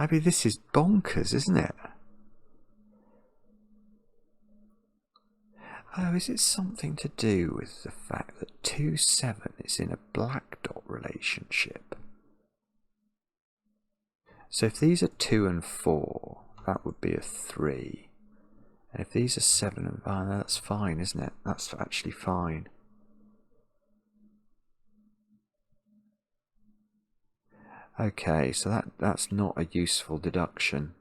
mean, this is bonkers, isn't it? Oh, is it something to do with the fact that 2, 7 is in a black dot relationship? So if these are 2 and 4, that would be a 3. And if these are 7 and 5, that's fine, isn't it? That's actually fine. Okay, so that's not a useful deduction.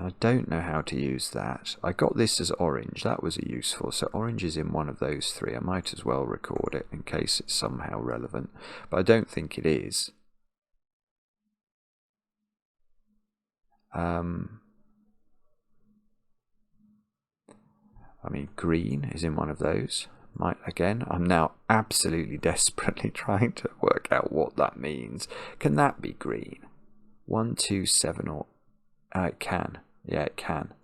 I don't know how to use that. I got this as orange. That was a useful. So orange is in one of those 3. I might as well record it in case it's somehow relevant. But I don't think it is. I mean, green is in one of those. Again, I'm now absolutely desperately trying to work out what that means. Can that be green? 1, 2, 7 or... it can. Yeah, it can.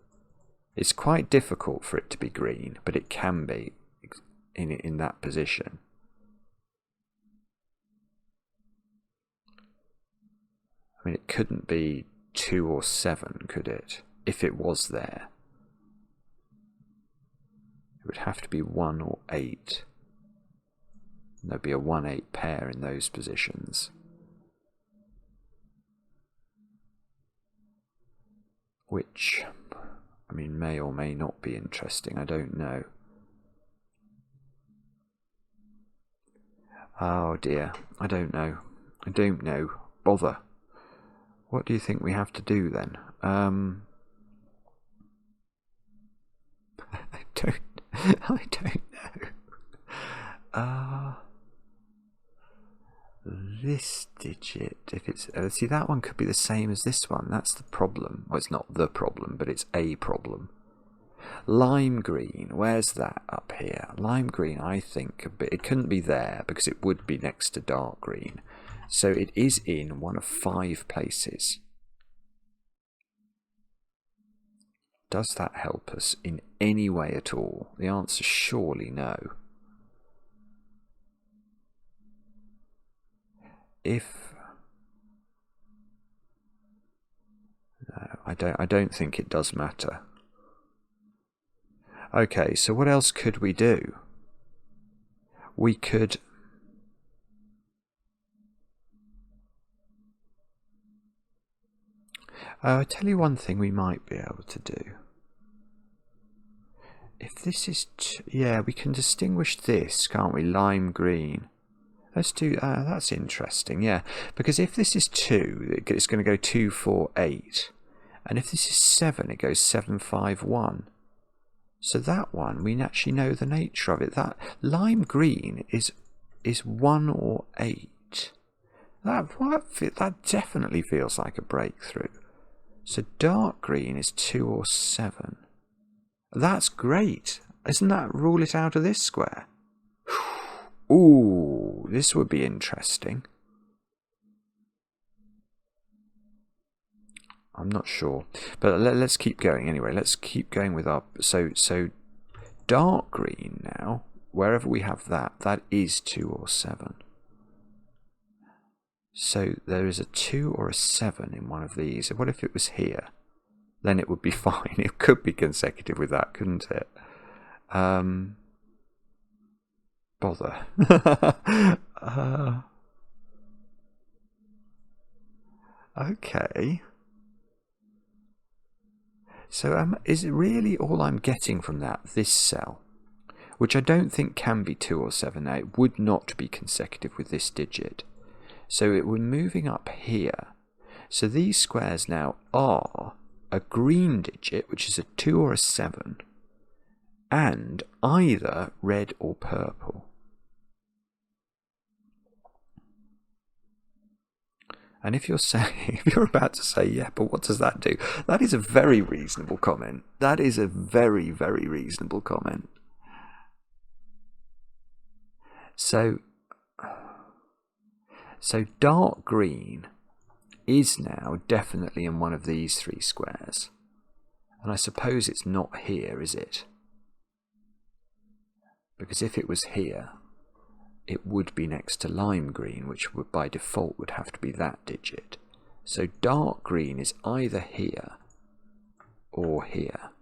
It's quite difficult for it to be green, but it can be in that position. I mean, it couldn't be 2 or 7, could it? If it was there. It would have to be 1 or 8. And there'd be a 1-8 pair in those positions. Which, I mean, may or may not be interesting. I don't know. Oh dear. I don't know. I don't know. Bother. What do you think we have to do then? I don't know. this digit, if it's see, that one could be the same as this one. That's the problem. Well, it's not the problem, but it's a problem. Lime green, where's that up here? Lime green, I think, but it couldn't be there because it would be next to dark green. So it is in one of 5 places. Does that help us in any way at all? The answer is surely no. No, I don't think it does matter. Okay, so what else could we do? We could I'll tell you one thing we might be able to do. If this is yeah, we can distinguish this, can't we? Lime green. Let's do that's interesting, yeah, because if this is 2, it's going to go 2, 4, 8, and if this is 7, it goes 7, 5, 1. So that one, we actually know the nature of it. That lime green is 1 or 8. That definitely feels like a breakthrough. So dark green is 2 or 7. That's great. Isn't that rule it out of this square? Ooh, this would be interesting. I'm not sure, but let's keep going anyway. Let's keep going with our so dark green now. Wherever we have that is 2 or 7. So there is a 2 or a 7 in one of these. What if it was here? Then it would be fine. It could be consecutive with that, couldn't it? Bother. Okay. So is it really all I'm getting from that, this cell, which I don't think can be 2 or 7 now, it would not be consecutive with this digit. So we're moving up here. So these squares now are a green digit, which is a 2 or a 7, and either red or purple. And if you're about to say, yeah, but what does that do? That is a very reasonable comment. That is a very, very reasonable comment. So dark green is now definitely in one of these 3 squares. And I suppose it's not here, is it? Because if it was here, it would be next to lime green, which would by default would have to be that digit. So dark green is either here or here.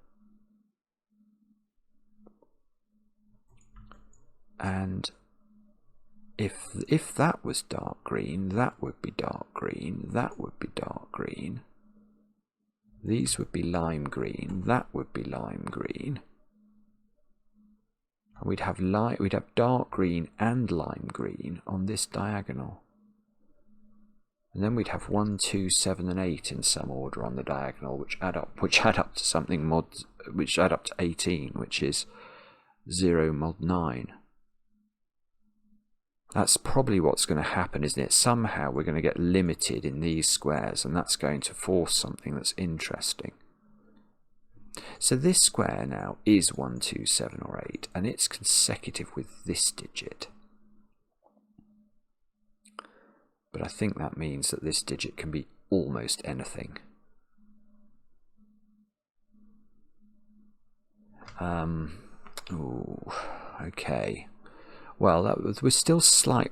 And if that was dark green, that would be dark green, that would be dark green. These would be lime green, that would be lime green. And we'd have dark green and lime green on this diagonal. And then we'd have 1, 2, 7, and 8 in some order on the diagonal, which add up to something which add up to 18, which is 0 mod 9. That's probably what's going to happen, isn't it? Somehow we're going to get limited in these squares, and that's going to force something that's interesting. So this square now is 1, 2, 7, or 8, and it's consecutive with this digit. But I think that means that this digit can be almost anything. Ooh, okay. Well, we're still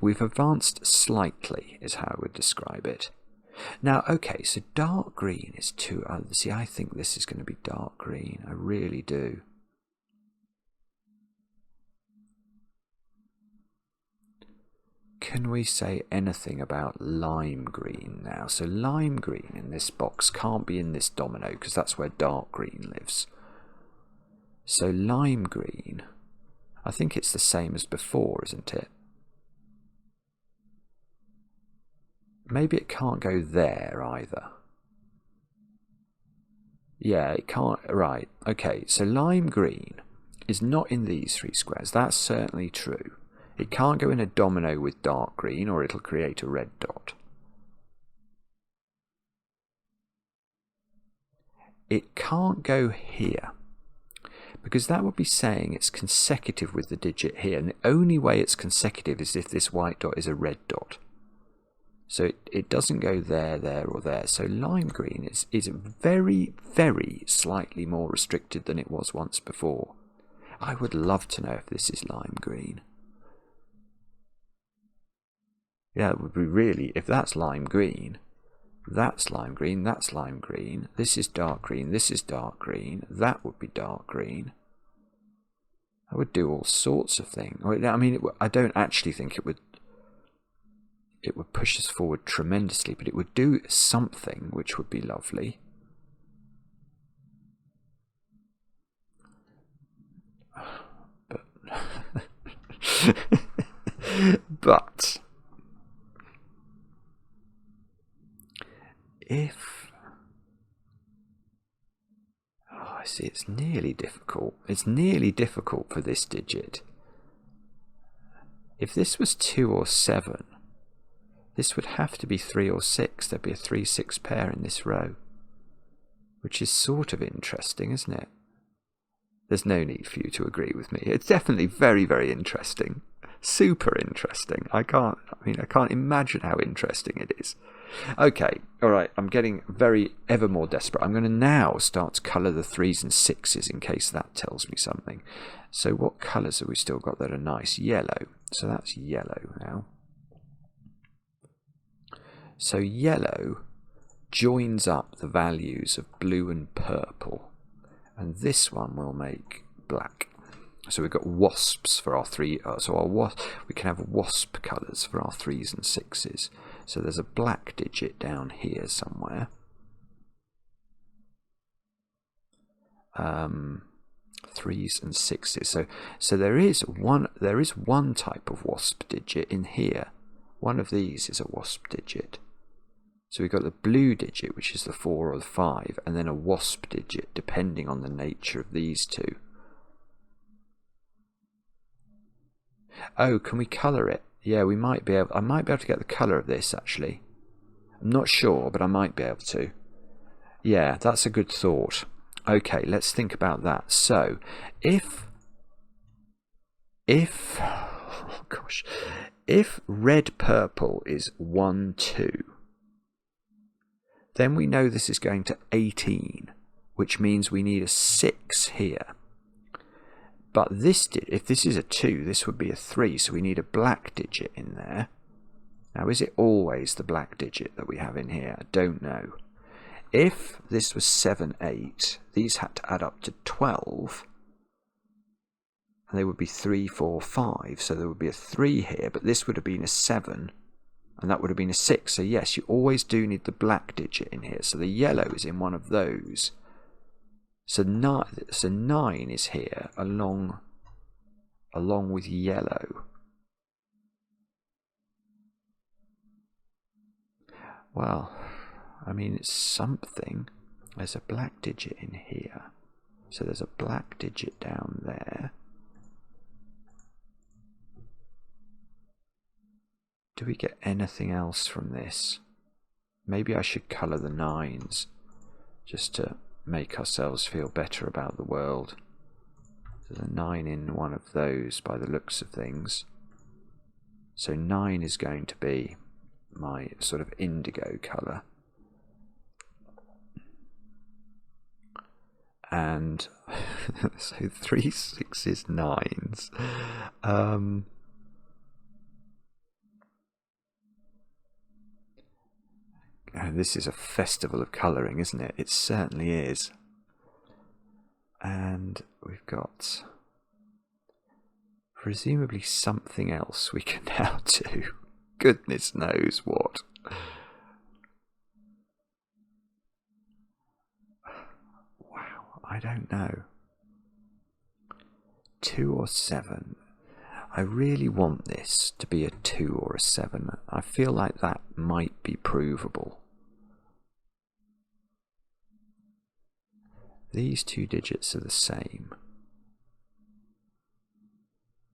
we've advanced slightly, is how I would describe it. Now, okay, so dark green is 2. See, I think this is going to be dark green. I really do. Can we say anything about lime green now? So lime green in this box can't be in this domino because that's where dark green lives. So lime green, I think it's the same as before, isn't it? Maybe it can't go there either. Yeah, it can't. Right, okay, so lime green is not in these 3 squares. That's certainly true. It can't go in a domino with dark green or it'll create a red dot. It can't go here, because that would be saying it's consecutive with the digit here, and the only way it's consecutive is if this white dot is a red dot. So it doesn't go there, there, or there. So lime green is very, very slightly more restricted than it was once before. I would love to know if this is lime green. Yeah, it would be really, if that's lime green, that's lime green, that's lime green, this is dark green, this is dark green, that would be dark green. I would do all sorts of things. I mean, I don't actually think it would push us forward tremendously, but it would do something which would be lovely. But if, I see, it's nearly difficult. It's nearly difficult for this digit. If this was 2 or 7, this would have to be 3 or 6. There'd be a 3-6 pair in this row, which is sort of interesting, isn't it? There's no need for you to agree with me. It's definitely very, very interesting. Super interesting. I can't imagine how interesting it is. Okay, alright, I'm getting ever more desperate. I'm going to now start to colour the 3s and 6s in case that tells me something. So what colours have we still got that are nice? Yellow. So that's yellow now. So yellow joins up the values of blue and purple. And this one will make black. So we've got wasps for our we can have wasp colours for our 3s and 6s. So there's a black digit down here somewhere. 3s and 6s. So there is one type of wasp digit in here. One of these is a wasp digit. So we've got the blue digit, which is the 4 or the 5, and then a wasp digit, depending on the nature of these two. Oh, can we colour it? Yeah, we might be able. I might be able to get the colour of this, actually. I'm not sure, but I might be able to. Yeah, that's a good thought. Okay, let's think about that. So, if red purple is 1, 2, then we know this is going to 18, which means we need a 6 here. But if this is a 2, this would be a 3, so we need a black digit in there. Now, is it always the black digit that we have in here? I don't know. If this was 7, 8, these had to add up to 12, and they would be 3, 4, 5, so there would be a 3 here, but this would have been a 7, and that would have been a 6. So yes, you always do need the black digit in here. So the yellow is in one of those. So 9 is here along with yellow. Well, I mean, it's something. There's a black digit in here. So there's a black digit down there. Do we get anything else from this? Maybe I should colour the 9s just to make ourselves feel better about the world. There's a 9 in one of those by the looks of things. So 9 is going to be my sort of indigo colour. And so 3, 6s, 9s. This is a festival of colouring, isn't it? It certainly is. And we've got presumably something else we can now do. Goodness knows what. Wow, I don't know. 2 or 7. I really want this to be a 2 or a 7. I feel like that might be provable. These two digits are the same.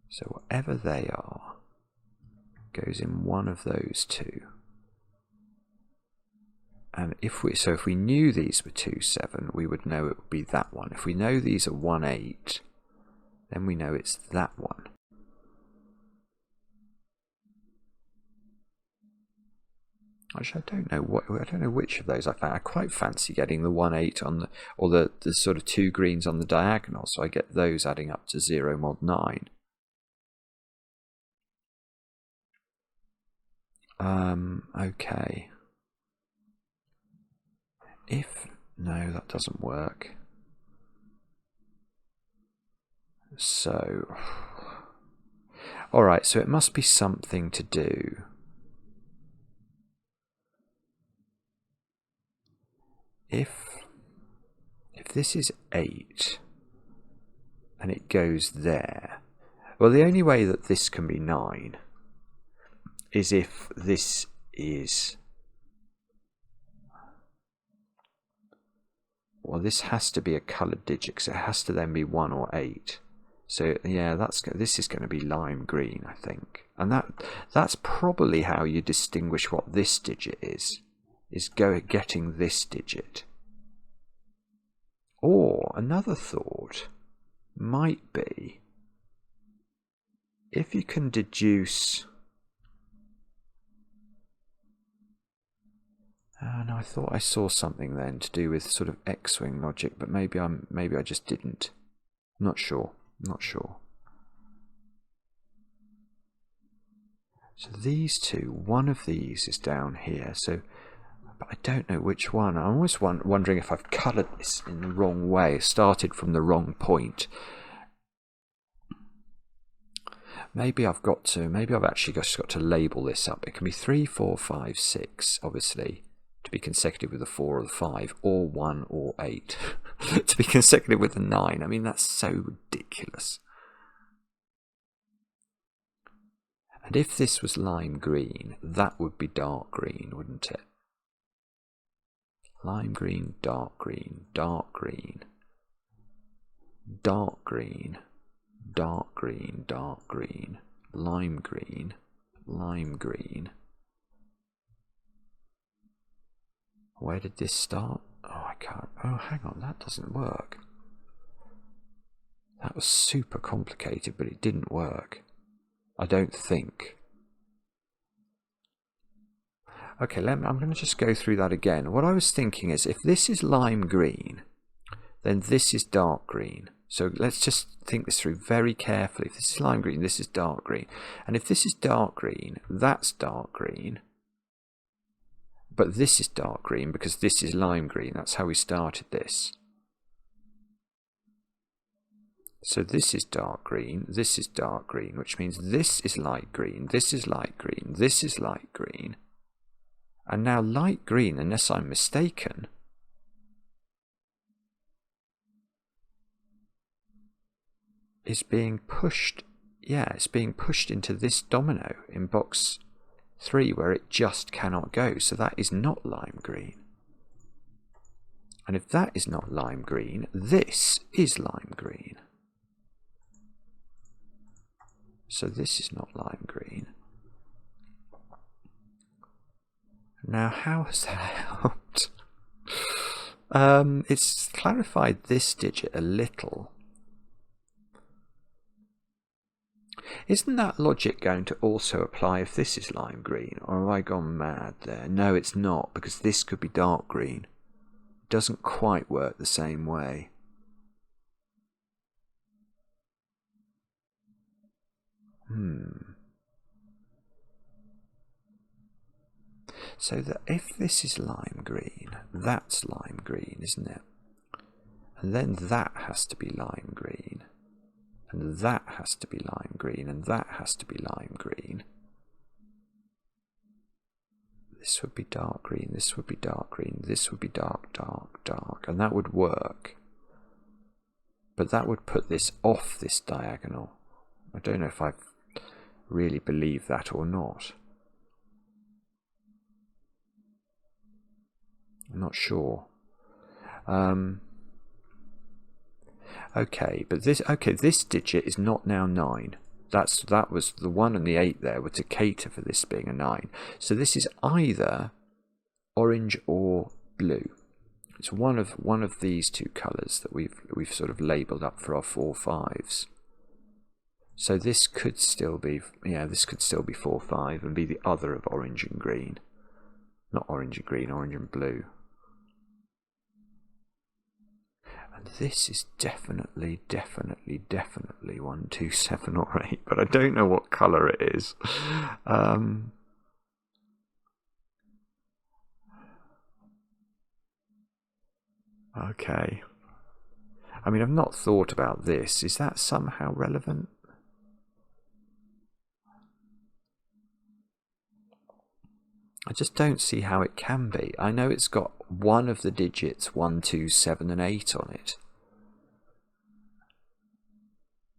So whatever they are, goes in one of those two. And if we knew these were 2, 7, we would know it would be that one. If we know these are 1, 8, then we know it's that one. Actually, I don't know which of those I found. I quite fancy getting the 1, 8 on the, or the sort of 2 greens on the diagonal, so I get those adding up to 0 mod 9. Okay. No, that doesn't work. So, alright, so it must be something to do. If this is 8 and it goes there, well, the only way that this can be 9 is if this is, well, this has to be a coloured digit because it has to then be 1 or 8. So yeah, this is going to be lime green, I think, and that's probably how you distinguish what this digit is getting this digit. Or another thought might be, if you can deduce. No, I thought I saw something then to do with sort of X-wing logic, but maybe I just didn't. I'm not sure. So these two, one of these is down here. So, but I don't know which one. I'm always wondering if I've coloured this in the wrong way, started from the wrong point. Maybe I've actually just got to label this up. It can be 3, 4, 5, 6, obviously, to be consecutive with the 4 or the 5, or 1 or 8 to be consecutive with the 9. I mean, that's so ridiculous. And if this was lime green, that would be dark green, wouldn't it? Lime green, dark green, dark green, dark green, dark green, dark green, lime green, lime green. Where did this start? Oh, I can't. Oh, hang on, that doesn't work. That was super complicated, but it didn't work. I don't think. Okay, I'm going to just go through that again. What I was thinking is, if this is lime green, then this is dark green. So let's just think this through very carefully. If this is lime green, this is dark green. And if this is dark green, that's dark green. But this is dark green because this is lime green. That's how we started this. So this is dark green, this is dark green, which means this is light green, this is light green, this is light green. And now light green, unless I'm mistaken, is being pushed, it's being pushed into this domino in box 3 where it just cannot go. So that is not lime green. And if that is not lime green, this is lime green. So this is not lime green. Now, how has that helped? It's clarified this digit a little. Isn't that logic going to also apply if this is lime green? Or have I gone mad there? No, it's not, because this could be dark green. It doesn't quite work the same way. So that if this is lime green, that's lime green, isn't it? And then that has to be lime green. And that has to be lime green, and that has to be lime green. This would be dark green, this would be dark green, this would be dark, dark, dark, and that would work. But that would put this off this diagonal. I don't know if I really believe that or not. I'm not sure. Okay, but this digit is not now 9. That was the 1 and the 8 there were to cater for this being a 9. So this is either orange or blue. It's one of these two colours that we've sort of labelled up for our 4 5s. So this could still be, yeah, this could still be 4 5 and be the other of orange and green. Not orange and green, orange and blue. And this is definitely 1 2 7 or 8, but I don't know what colour it is. Okay. I mean, I've not thought about this. Is that somehow relevant? I just don't see how it can be. I know it's got one of the digits 1 2 7 and 8 on it.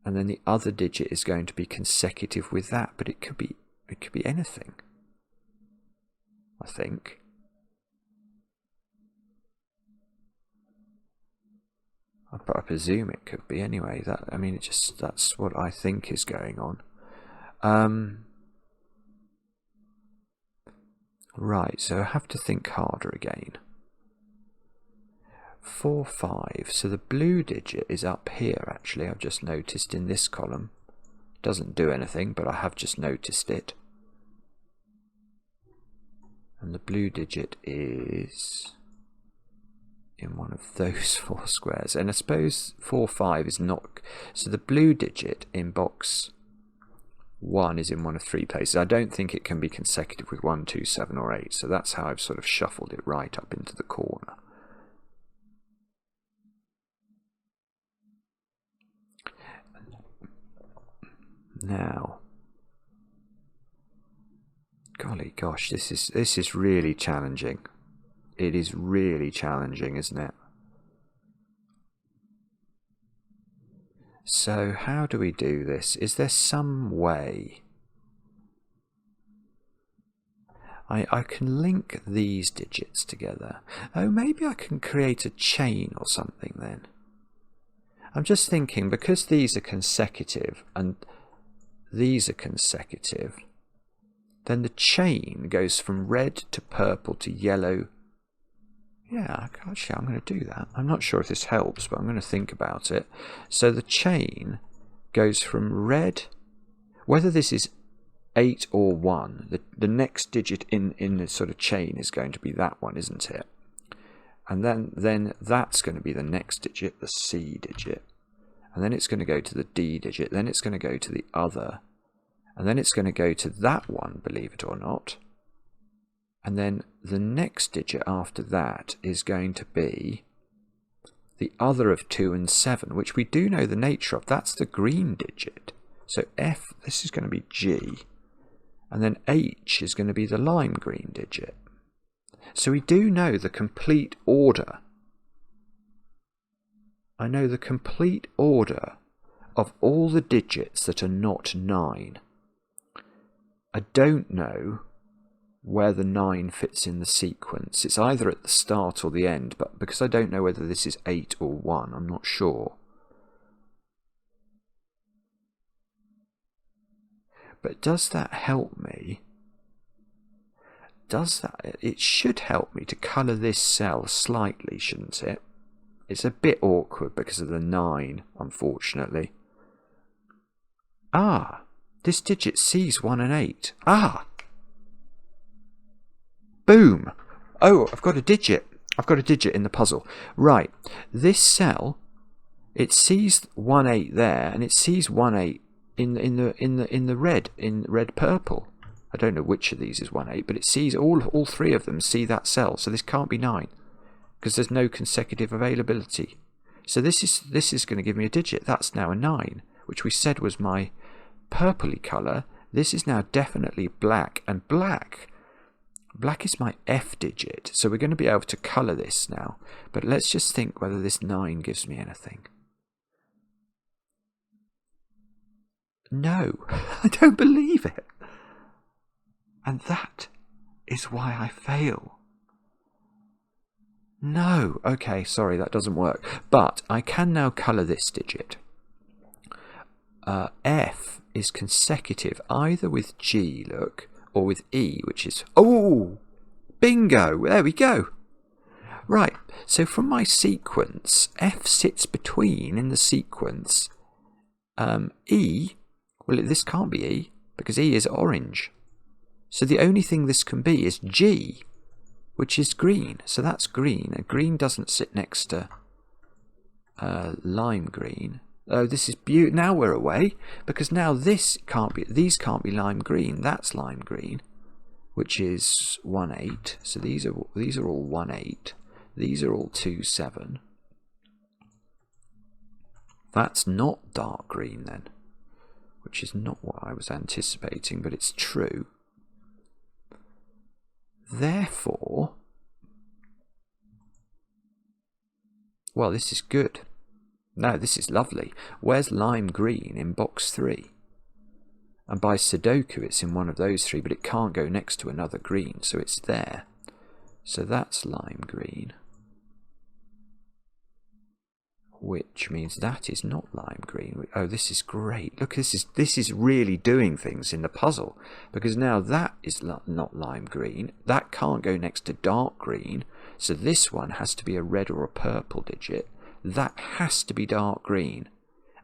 And then the other digit is going to be consecutive with that, but it could be anything, I think. I presume it could be anyway. That's what I think is going on. Right, so I have to think harder again. 4 5. So the blue digit is up here. Actually, I've just noticed in this column. Doesn't do anything, but I have just noticed it. And the blue digit is in one of those 4 squares, and I suppose 4 5 is not, so the blue digit in box 1 is in one of 3 places. I don't think it can be consecutive with 1 2 7 or 8, so that's how I've sort of shuffled it right up into the corner. Now, golly gosh, this is really challenging. It is really challenging, isn't it? So how do we do this? Is there some way I can link these digits together? Oh, maybe I can create a chain or something then. I'm just thinking, because these are consecutive and these are consecutive, then the chain goes from red to purple to yellow. Yeah, actually, I'm going to do that. I'm not sure if this helps, but I'm going to think about it. So the chain goes from red, whether this is 8 or 1, the next digit in the sort of chain is going to be that one, isn't it? And then that's going to be the next digit, the C digit. And then it's going to go to the D digit, then it's going to go to the other, and then it's going to go to that one, believe it or not. And then the next digit after that is going to be the other of 2 and 7, which we do know the nature of. That's the green digit. So F, this is going to be G. And then H is going to be the lime green digit. So we do know the complete order. I know the complete order of all the digits that are not 9. I don't know where the 9 fits in the sequence. It's either at the start or the end, but because I don't know whether this is 8 or 1, I'm not sure. But does that help me? It should help me to colour this cell slightly, shouldn't it? It's a bit awkward because of the 9, unfortunately. Ah, this digit sees 1 and 8. Ah! Boom! Oh, I've got a digit. I've got a digit in the puzzle. Right, this cell, it sees 1 8 there, and it sees 1 8 in the red purple. I don't know which of these is 1 8, but it sees all 3 of them see that cell. So this can't be 9 because there's no consecutive availability. So this is going to give me a digit. That's now a 9, which we said was my purpley colour. This is now definitely black, and black is my F digit, so we're going to be able to colour this now. But let's just think whether this 9 gives me anything. No, I don't believe it. And that is why I fail. No, okay, sorry, that doesn't work. But I can now colour this digit. F is consecutive either with G, look, or with E, which is... Oh! Bingo! There we go! Right, so from my sequence, F sits between, in the sequence, E... Well, this can't be E, because E is orange. So the only thing this can be is G, which is green. So that's green. And green doesn't sit next to lime green. Oh, this is beautiful. Now we're away, because now this can't be, these can't be lime green. That's lime green, which is 1-8. So these are all 1-8. These are all 2-7. That's not dark green then, which is not what I was anticipating, but it's true. Therefore, well, this is good. No, this is lovely. Where's lime green in box 3? And by Sudoku, it's in one of those 3, but it can't go next to another green, so it's there. So that's lime green, which means that is not lime green. Oh, this is great. Look, this is really doing things in the puzzle, because now that is not lime green. That can't go next to dark green, so this one has to be a red or a purple digit. That has to be dark green.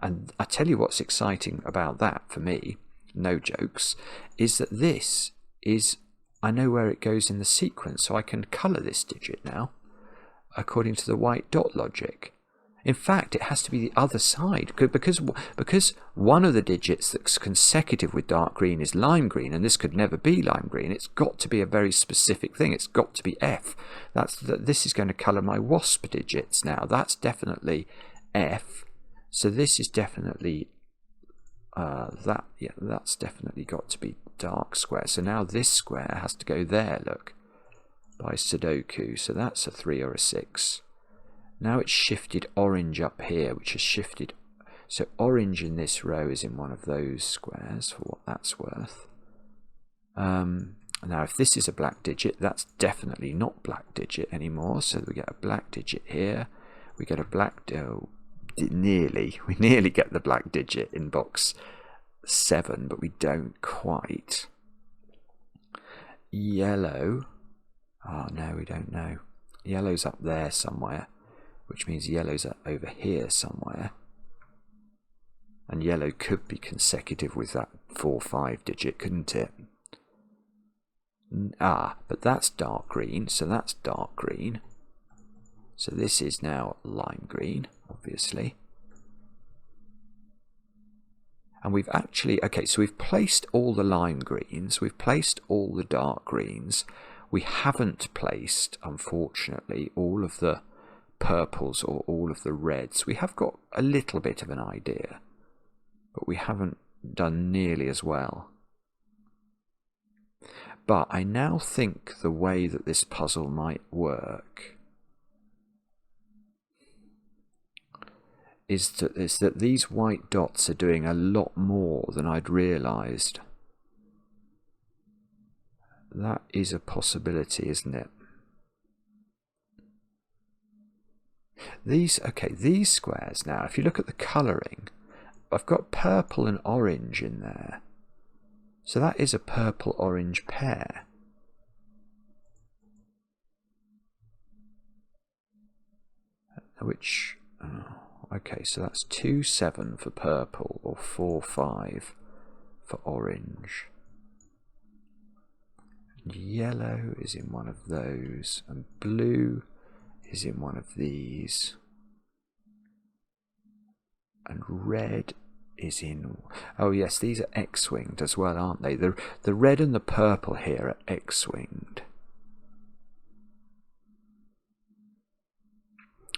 And I tell you what's exciting about that for me, no jokes, is that this is, I know where it goes in the sequence, so I can colour this digit now according to the white dot logic. In fact, it has to be the other side, because one of the digits that's consecutive with dark green is lime green, and this could never be lime green. It's got to be a very specific thing. It's got to be F. This is going to colour my wasp digits now. That's definitely F. So this is definitely that's definitely got to be dark square. So now this square has to go there, look, by Sudoku. So that's a 3 or a 6. Now it's shifted orange up here, which has shifted. So orange in this row is in one of those squares, for what that's worth. Now if this is a black digit, that's definitely not black digit anymore. So we get a black digit here. We get a black... Oh, we nearly get the black digit in box 7, but we don't quite. Yellow. Oh no, we don't know. Yellow's up there somewhere, which means yellow's over here somewhere. And yellow could be consecutive with that 4-5 digit, couldn't it? But that's dark green, so that's dark green. So this is now lime green, obviously. And we've actually, okay, so we've placed all the lime greens, we've placed all the dark greens. We haven't placed, unfortunately, all of the purples or all of the reds. We have got a little bit of an idea, but we haven't done nearly as well. But I now think the way that this puzzle might work is that these white dots are doing a lot more than I'd realised. That is a possibility, isn't it? These squares now, if you look at the colouring, I've got purple and orange in there. So that is a purple-orange pair. Which, okay, so that's 2-7 for purple, or 4-5 for orange. And yellow is in one of those, and blue is in one of these, and red is in... Oh yes, these are X-winged as well, aren't they? The red and the purple here are X-winged.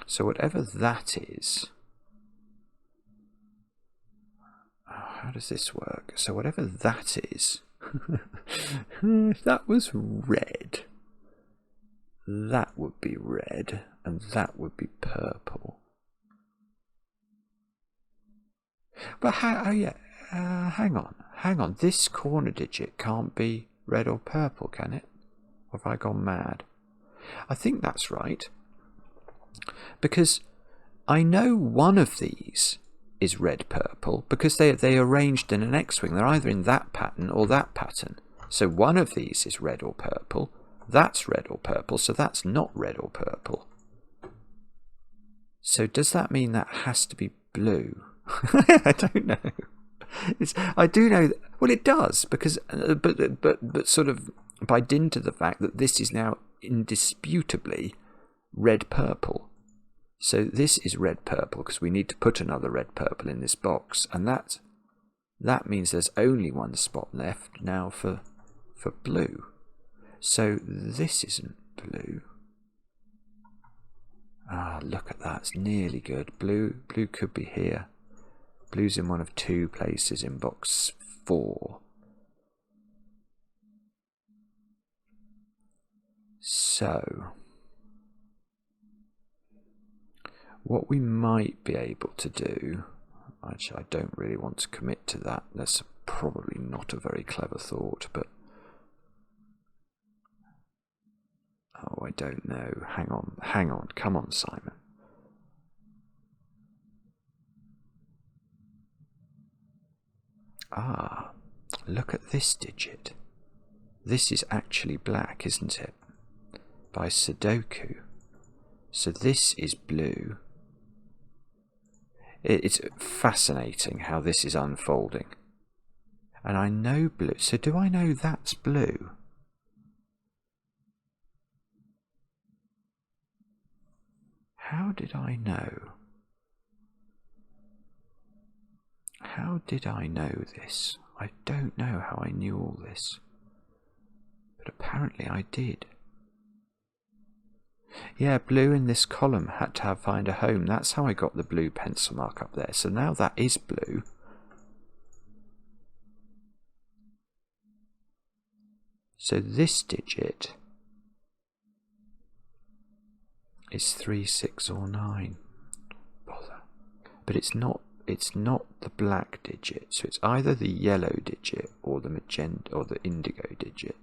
So whatever that is... How does this work? So whatever that is... if that was red, that would be red, and that would be purple. But hang on. This corner digit can't be red or purple, can it? Or have I gone mad? I think that's right. Because I know one of these is red purple because they arranged in an X-wing. They're either in that pattern or that pattern. So one of these is red or purple. That's red or purple, so that's not red or purple. So does that mean that has to be blue? I don't know. I do know that, well, it does, because but sort of by dint of the fact that this is now indisputably red purple. So this is red purple because we need to put another red purple in this box, and that means there's only one spot left now for blue. So this isn't blue. Ah, look at that, it's nearly good. Blue could be here. Blue's in one of two places in box 4. So what we might be able to do, actually I don't really want to commit to that, that's probably not a very clever thought, but oh, I don't know. Hang on, come on, Simon. Ah, look at this digit. This is actually black, isn't it? By Sudoku. So this is blue. It's fascinating how this is unfolding. And I know blue. So do I know that's blue? How did I know? How did I know this? I don't know how I knew all this. But apparently I did. Yeah, blue in this column had to find a home. That's how I got the blue pencil mark up there. So now that is blue. So this digit is 3, 6 or 9. Bother. But it's not the black digit. So it's either the yellow digit or the magenta or the indigo digit.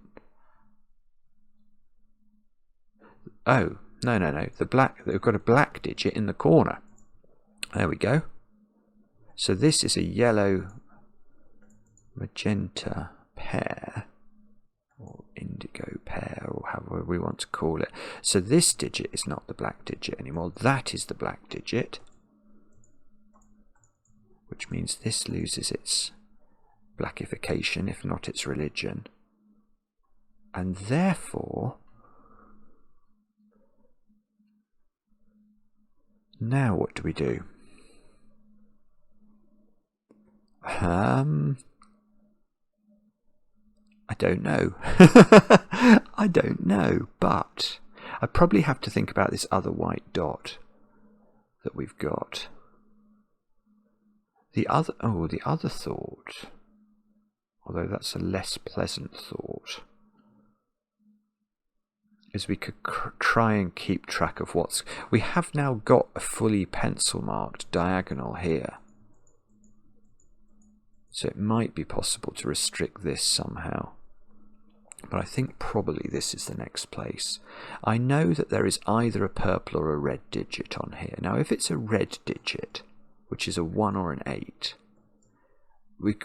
Oh, no. The black, they've got a black digit in the corner. There we go. So this is a yellow magenta pair, or indigo pair, or however we want to call it. So this digit is not the black digit anymore. That is the black digit, which means this loses its blackification, if not its religion. And therefore, now what do we do? I don't know. I don't know, but I probably have to think about this other white dot that we've got. The other thought, although that's a less pleasant thought, is we could try and keep track of what's... We have now got a fully pencil marked diagonal here. So it might be possible to restrict this somehow. But I think probably this is the next place. I know that there is either a purple or a red digit on here. Now if it's a red digit, which is a 1 or an 8,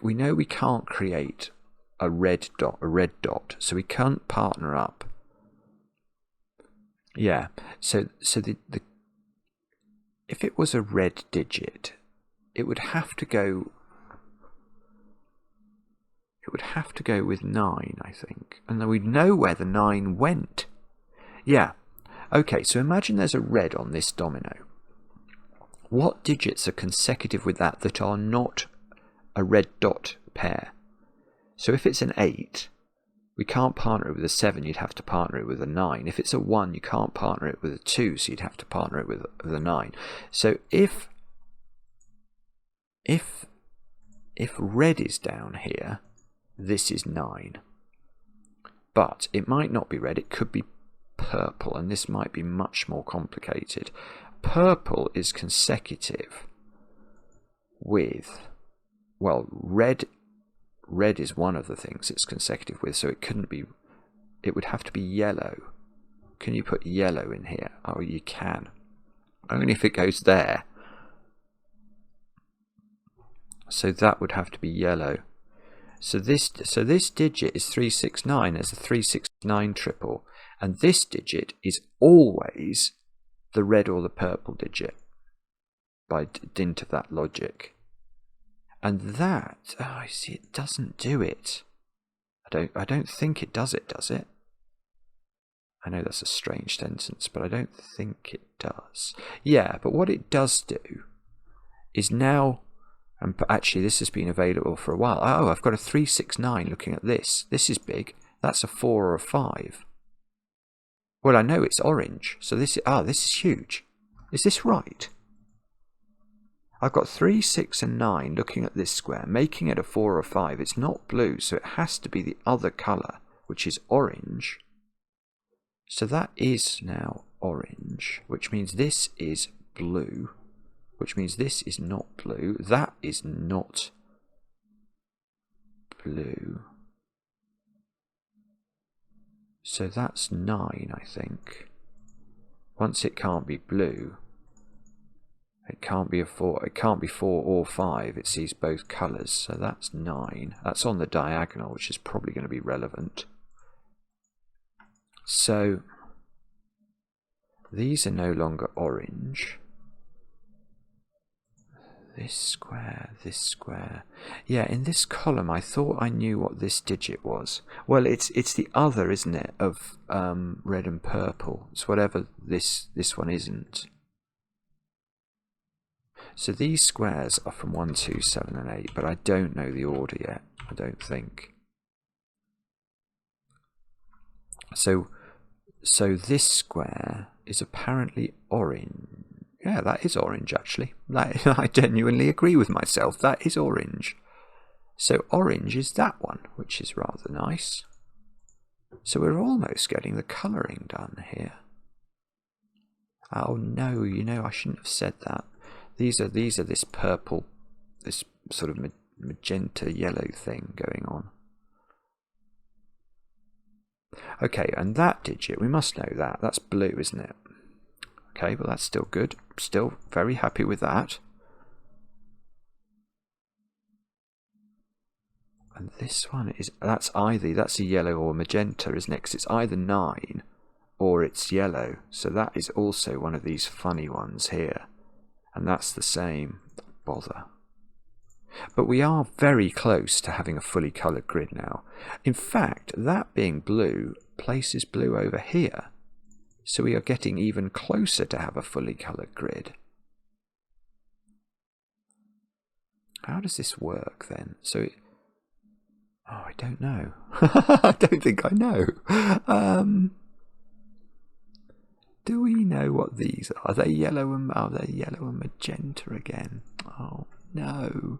we know we can't create a red dot, so we can't partner up. Yeah, so the if it was a red digit, it would have to go with 9, I think. And then we'd know where the 9 went. Yeah. Okay, so imagine there's a red on this domino. What digits are consecutive with that are not a red dot pair? So if it's an 8, we can't partner it with a 7, you'd have to partner it with a 9. If it's a 1, you can't partner it with a 2, so you'd have to partner it with a 9. So if red is down here, this is 9. But it might not be red, it could be purple, and this might be much more complicated. Purple is consecutive with, well, red is one of the things it's consecutive with, so it couldn't be, it would have to be yellow. Can you put yellow in here? Oh, you can. Only if it goes there. So that would have to be yellow. So this digit is 369 as a 369 triple, and this digit is always the red or the purple digit by dint of that logic. And that, oh, I see, it doesn't do it. I don't think it does it, does it? I know that's a strange sentence, but I don't think it does. Yeah, but what it does do is now, and actually this has been available for a while. Oh, I've got a 369 looking at this. This is big. That's a 4 or a 5. Well, I know it's orange, so this is huge. Is this right? I've got 3, 6 and 9 looking at this square, making it a 4 or 5. It's not blue, so it has to be the other colour, which is orange. So that is now orange, which means this is blue, which means this is not blue. That is not blue. So that's 9, I think. Once it can't be blue, it can't be a 4. It can't be 4 or 5. It sees both colours, so that's 9. That's on the diagonal, which is probably going to be relevant. So these are no longer orange. This square. Yeah, in this column, I thought I knew what this digit was. Well, it's the other, isn't it, of red and purple. It's whatever this one isn't. So these squares are from 1, 2, 7 and 8, but I don't know the order yet, I don't think. So this square is apparently orange. Yeah, that is orange actually. I genuinely agree with myself, that is orange. So orange is that one, which is rather nice. So we're almost getting the colouring done here. Oh no, you know, I shouldn't have said that. These are this purple, this sort of magenta yellow thing going on. Okay, and that digit, we must know that. That's blue, isn't it? Okay, well that's still good. Still very happy with that. And this one is, that's a yellow or magenta, isn't it? Because it's either 9 or it's yellow. So that is also one of these funny ones here. And that's the same. Bother. But we are very close to having a fully coloured grid now. In fact, that being blue places blue over here. So we are getting even closer to have a fully coloured grid. How does this work then? So, oh, I don't know. I don't think I know. Do we know what these are? Are they yellow and magenta again? Oh no.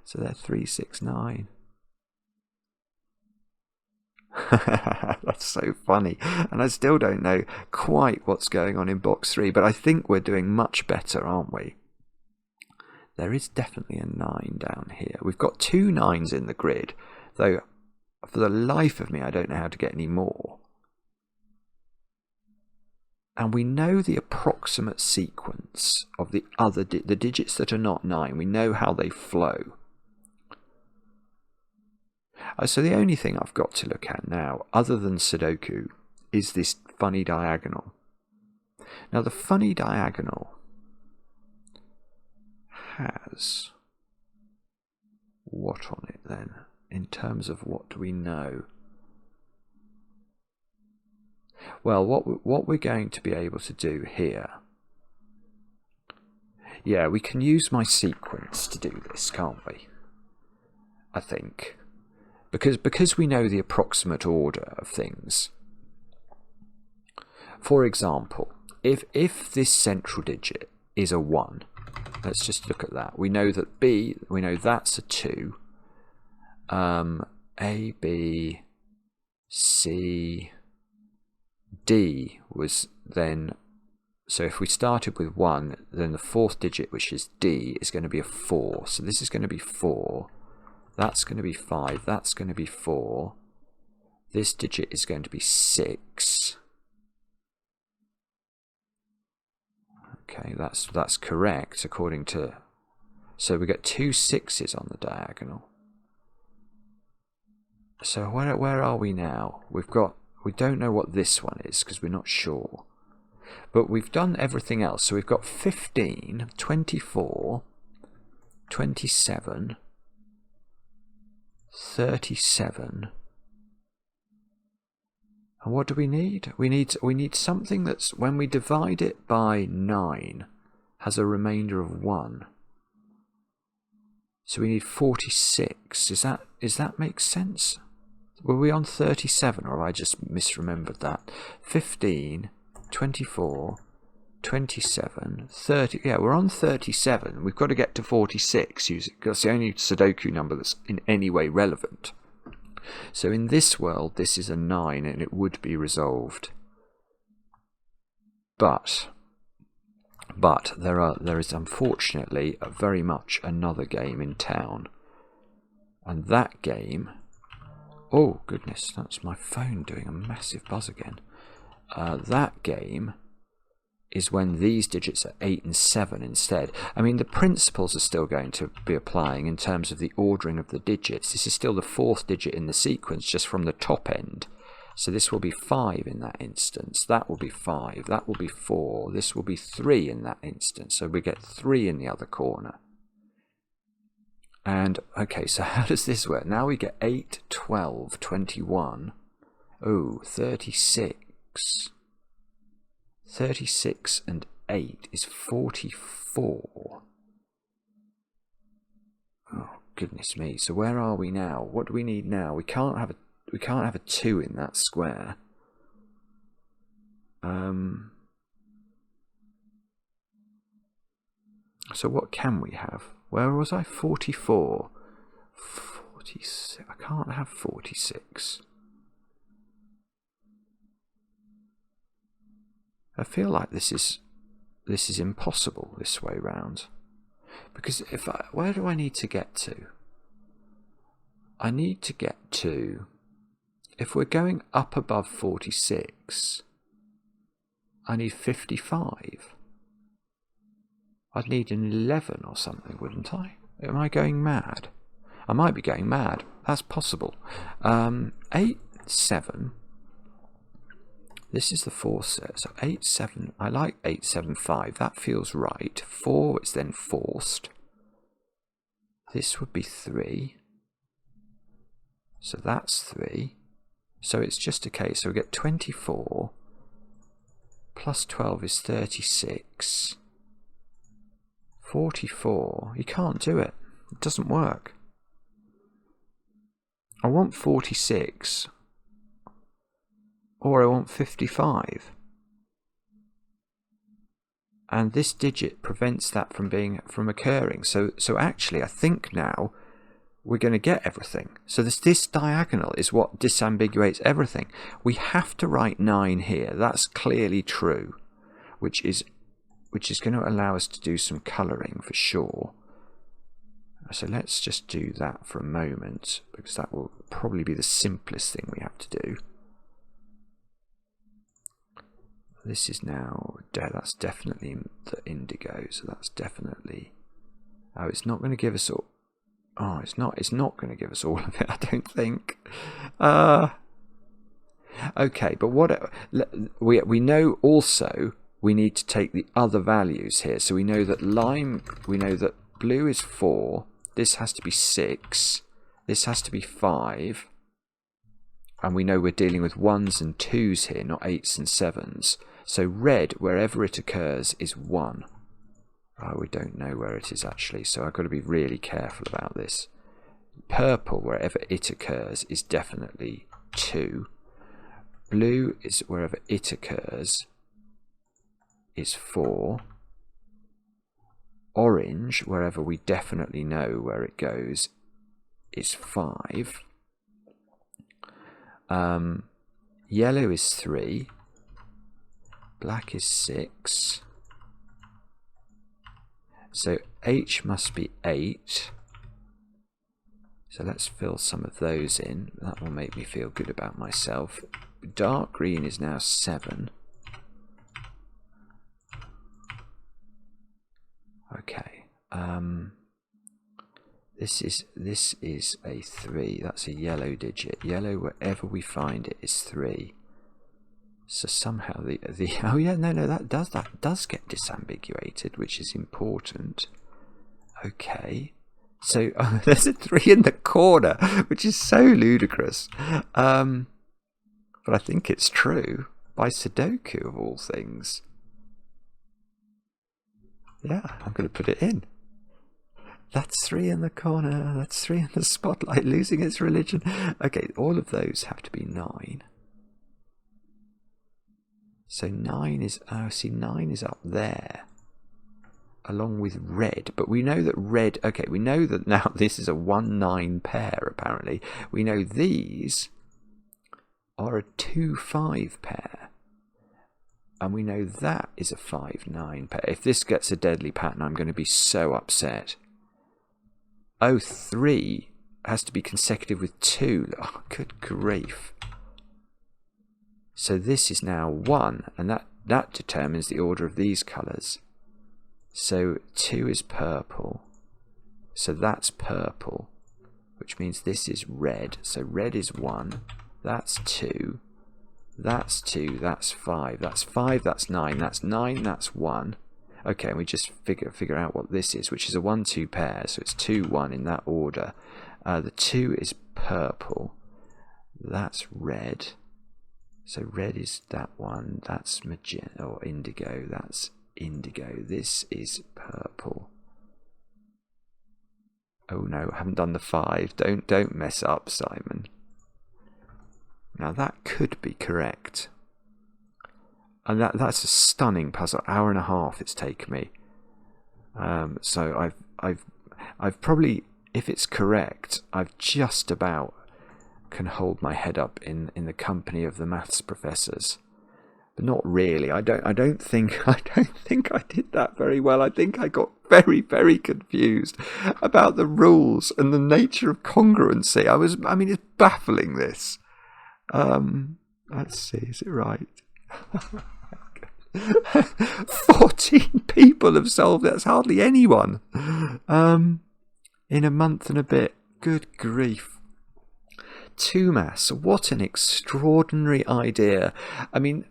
So they're 3, 6, 9. That's so funny. And I still don't know quite what's going on in box 3, but I think we're doing much better, aren't we? There is definitely a 9 down here. We've got 2 9s in the grid, though for the life of me I don't know how to get any more. And we know the approximate sequence of the other the digits that are not 9. We know how they flow. So the only thing I've got to look at now, other than Sudoku, is this funny diagonal. Now the funny diagonal has what on it then, in terms of what do we know? Well, what we're going to be able to do here, yeah, we can use my sequence to do this, can't we? I think. Because we know the approximate order of things. For example, if this central digit is a 1, let's just look at that. We know that B, we know that's a 2. A, B, C, D was then, so if we started with 1, then the 4th digit, which is D, is going to be a 4. So this is going to be 4. That's going to be 5. That's going to be 4. This digit is going to be 6. Okay, that's correct according to So we get 2 6s on the diagonal. So where are we now? We don't know what this one is because we're not sure. But we've done everything else. So we've got 15, 24, 27, 37. And what do we need? We need something that's, when we divide it by 9, has a remainder of 1. So we need 46. Does that make sense? Were we on 37, or have I just misremembered that? 15, 24, 27, 30. Yeah, we're on 37. We've got to get to 46. That's the only Sudoku number that's in any way relevant. So in this world, this is a 9, and it would be resolved. But there is unfortunately very much another game in town, and that game. Oh goodness, that's my phone doing a massive buzz again. That game is when these digits are 8 and 7 instead. I mean, the principles are still going to be applying in terms of the ordering of the digits. This is still the 4th digit in the sequence, just from the top end. So this will be 5 in that instance. That will be 5. That will be 4. This will be 3 in that instance. So we get 3 in the other corner. And, okay, so how does this work? Now we get 8, 12, 21. Oh, 36. 36 and 8 is 44. Oh, goodness me. So where are we now? What do we need now? We can't have a 2 in that square. So what can we have? Where was I? 44. 46. I can't have 46. I feel like this is impossible this way round. Because where do I need to get to? I need to get to, if we're going up above 46, I need 55. I'd need an 11 or something, wouldn't I? Am I going mad? I might be going mad. That's possible. 8, 7. This is the 4 set. So 8, 7. I like 8, 7, 5. That feels right. 4 is then forced. This would be 3. So that's 3. So it's just a case. So we get 24. Plus 12 is 36. 44. You can't do it. It doesn't work. I want 46. Or I want 55. And this digit prevents that from occurring. So actually, I think now we're going to get everything. So this diagonal is what disambiguates everything. We have to write 9 here. That's clearly true, which is going to allow us to do some colouring for sure. So let's just do that for a moment, because that will probably be the simplest thing we have to do. This is now, that's definitely the indigo, so that's definitely, oh, it's not going to give us all, oh, it's not going to give us all of it, I don't think. Okay, but what, we know also we need to take the other values here, so we know that blue is 4, this has to be 6, this has to be 5, and we know we're dealing with 1s and 2s here, not 8s and 7s. So red, wherever it occurs, is 1. Oh, we don't know where it is actually, so I've got to be really careful about this. Purple, wherever it occurs, is definitely 2. Blue is wherever it occurs, is 4. Orange, wherever we definitely know where it goes, is 5. Yellow is 3. Black is 6. So H must be 8. So let's fill some of those in. That will make me feel good about myself. Dark green is now 7. Okay. This is a 3. That's a yellow digit. Yellow, wherever we find it, is 3. So somehow the oh yeah, no, that does get disambiguated, which is important. Okay. So there's a 3 in the corner, which is so ludicrous. But I think it's true by Sudoku of all things. Yeah, I'm going to put it in. That's 3 in the corner. That's 3 in the spotlight, losing its religion. Okay, all of those have to be 9. So 9 is, oh, see, 9 is up there, along with red. But we know that red, okay, we know that now this is a 1-9 pair, apparently. We know these are a 2-5 pair. And we know that is a 5-9 pair. If this gets a deadly pattern, I'm going to be so upset. Oh, 3 has to be consecutive with 2. Oh, good grief. So this is now 1, and that determines the order of these colours. So 2 is purple. So that's purple, which means this is red. So red is 1. That's 2. That's 2. That's 5. That's 5. That's 9. That's 9. That's 1. Okay, and we just figure out what this is, which is a 1-2 pair. So it's 2-1 in that order. The 2 is purple. That's red. So red is that one. That's magenta or indigo. That's indigo. This is purple. Oh no, I haven't done the 5. Don't mess up, Simon. Now that could be correct. And that's a stunning puzzle. Hour and a half it's taken me. So I've probably, if it's correct, I've just about can hold my head up in the company of the maths professors, but not really. I don't think I did that very well. I think I got very confused about the rules and the nature of congruency. I mean, it's baffling, this. Let's see, is it right? 14 people have solved it. That's hardly anyone. In a month and a bit. Good grief. 2maths, what an extraordinary idea. I mean,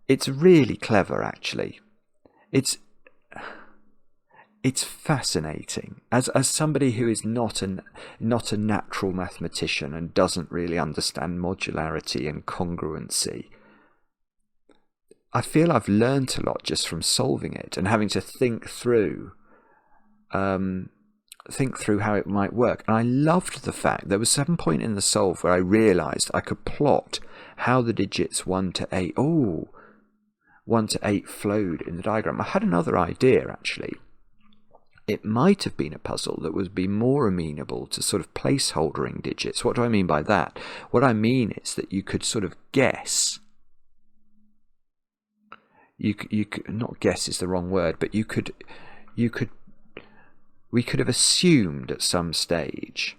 it's really clever, actually. It's fascinating. As somebody who is not a natural mathematician and doesn't really understand modularity and congruency, I feel I've learnt a lot just from solving it and having to think through how it might work. And I loved the fact there was some point in the solve where I realised I could plot how the digits 1 to 8 flowed in the diagram. I had another idea, actually. It might have been a puzzle that would be more amenable to sort of placeholdering digits. What do I mean by that? What I mean is that you could sort of guess. You could, not guess is the wrong word, but we could have assumed at some stage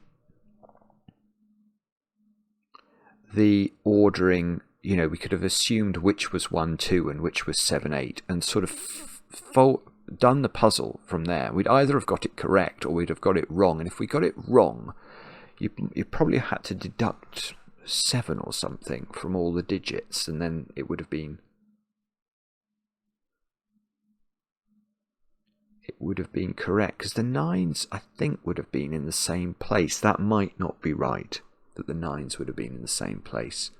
the ordering, we could have assumed which was 1, 2 and which was 7, 8 and sort of done the puzzle from there. We'd either have got it correct or we'd have got it wrong. And if we got it wrong, you probably had to deduct 7 or something from all the digits, and then it would have been correct, because the 9s I think would have been in the same place. That might not be right, that the 9s would have been in the same place.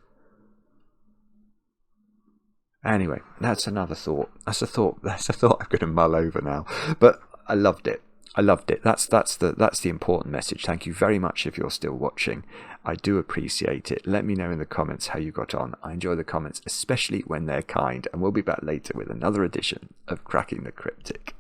Anyway, that's another thought. That's a thought I'm going to mull over now. But I loved it. That's the important message. Thank you very much if you're still watching. I do appreciate it. Let me know in the comments how you got on. I enjoy the comments, especially when they're kind. And we'll be back later with another edition of Cracking the Cryptic.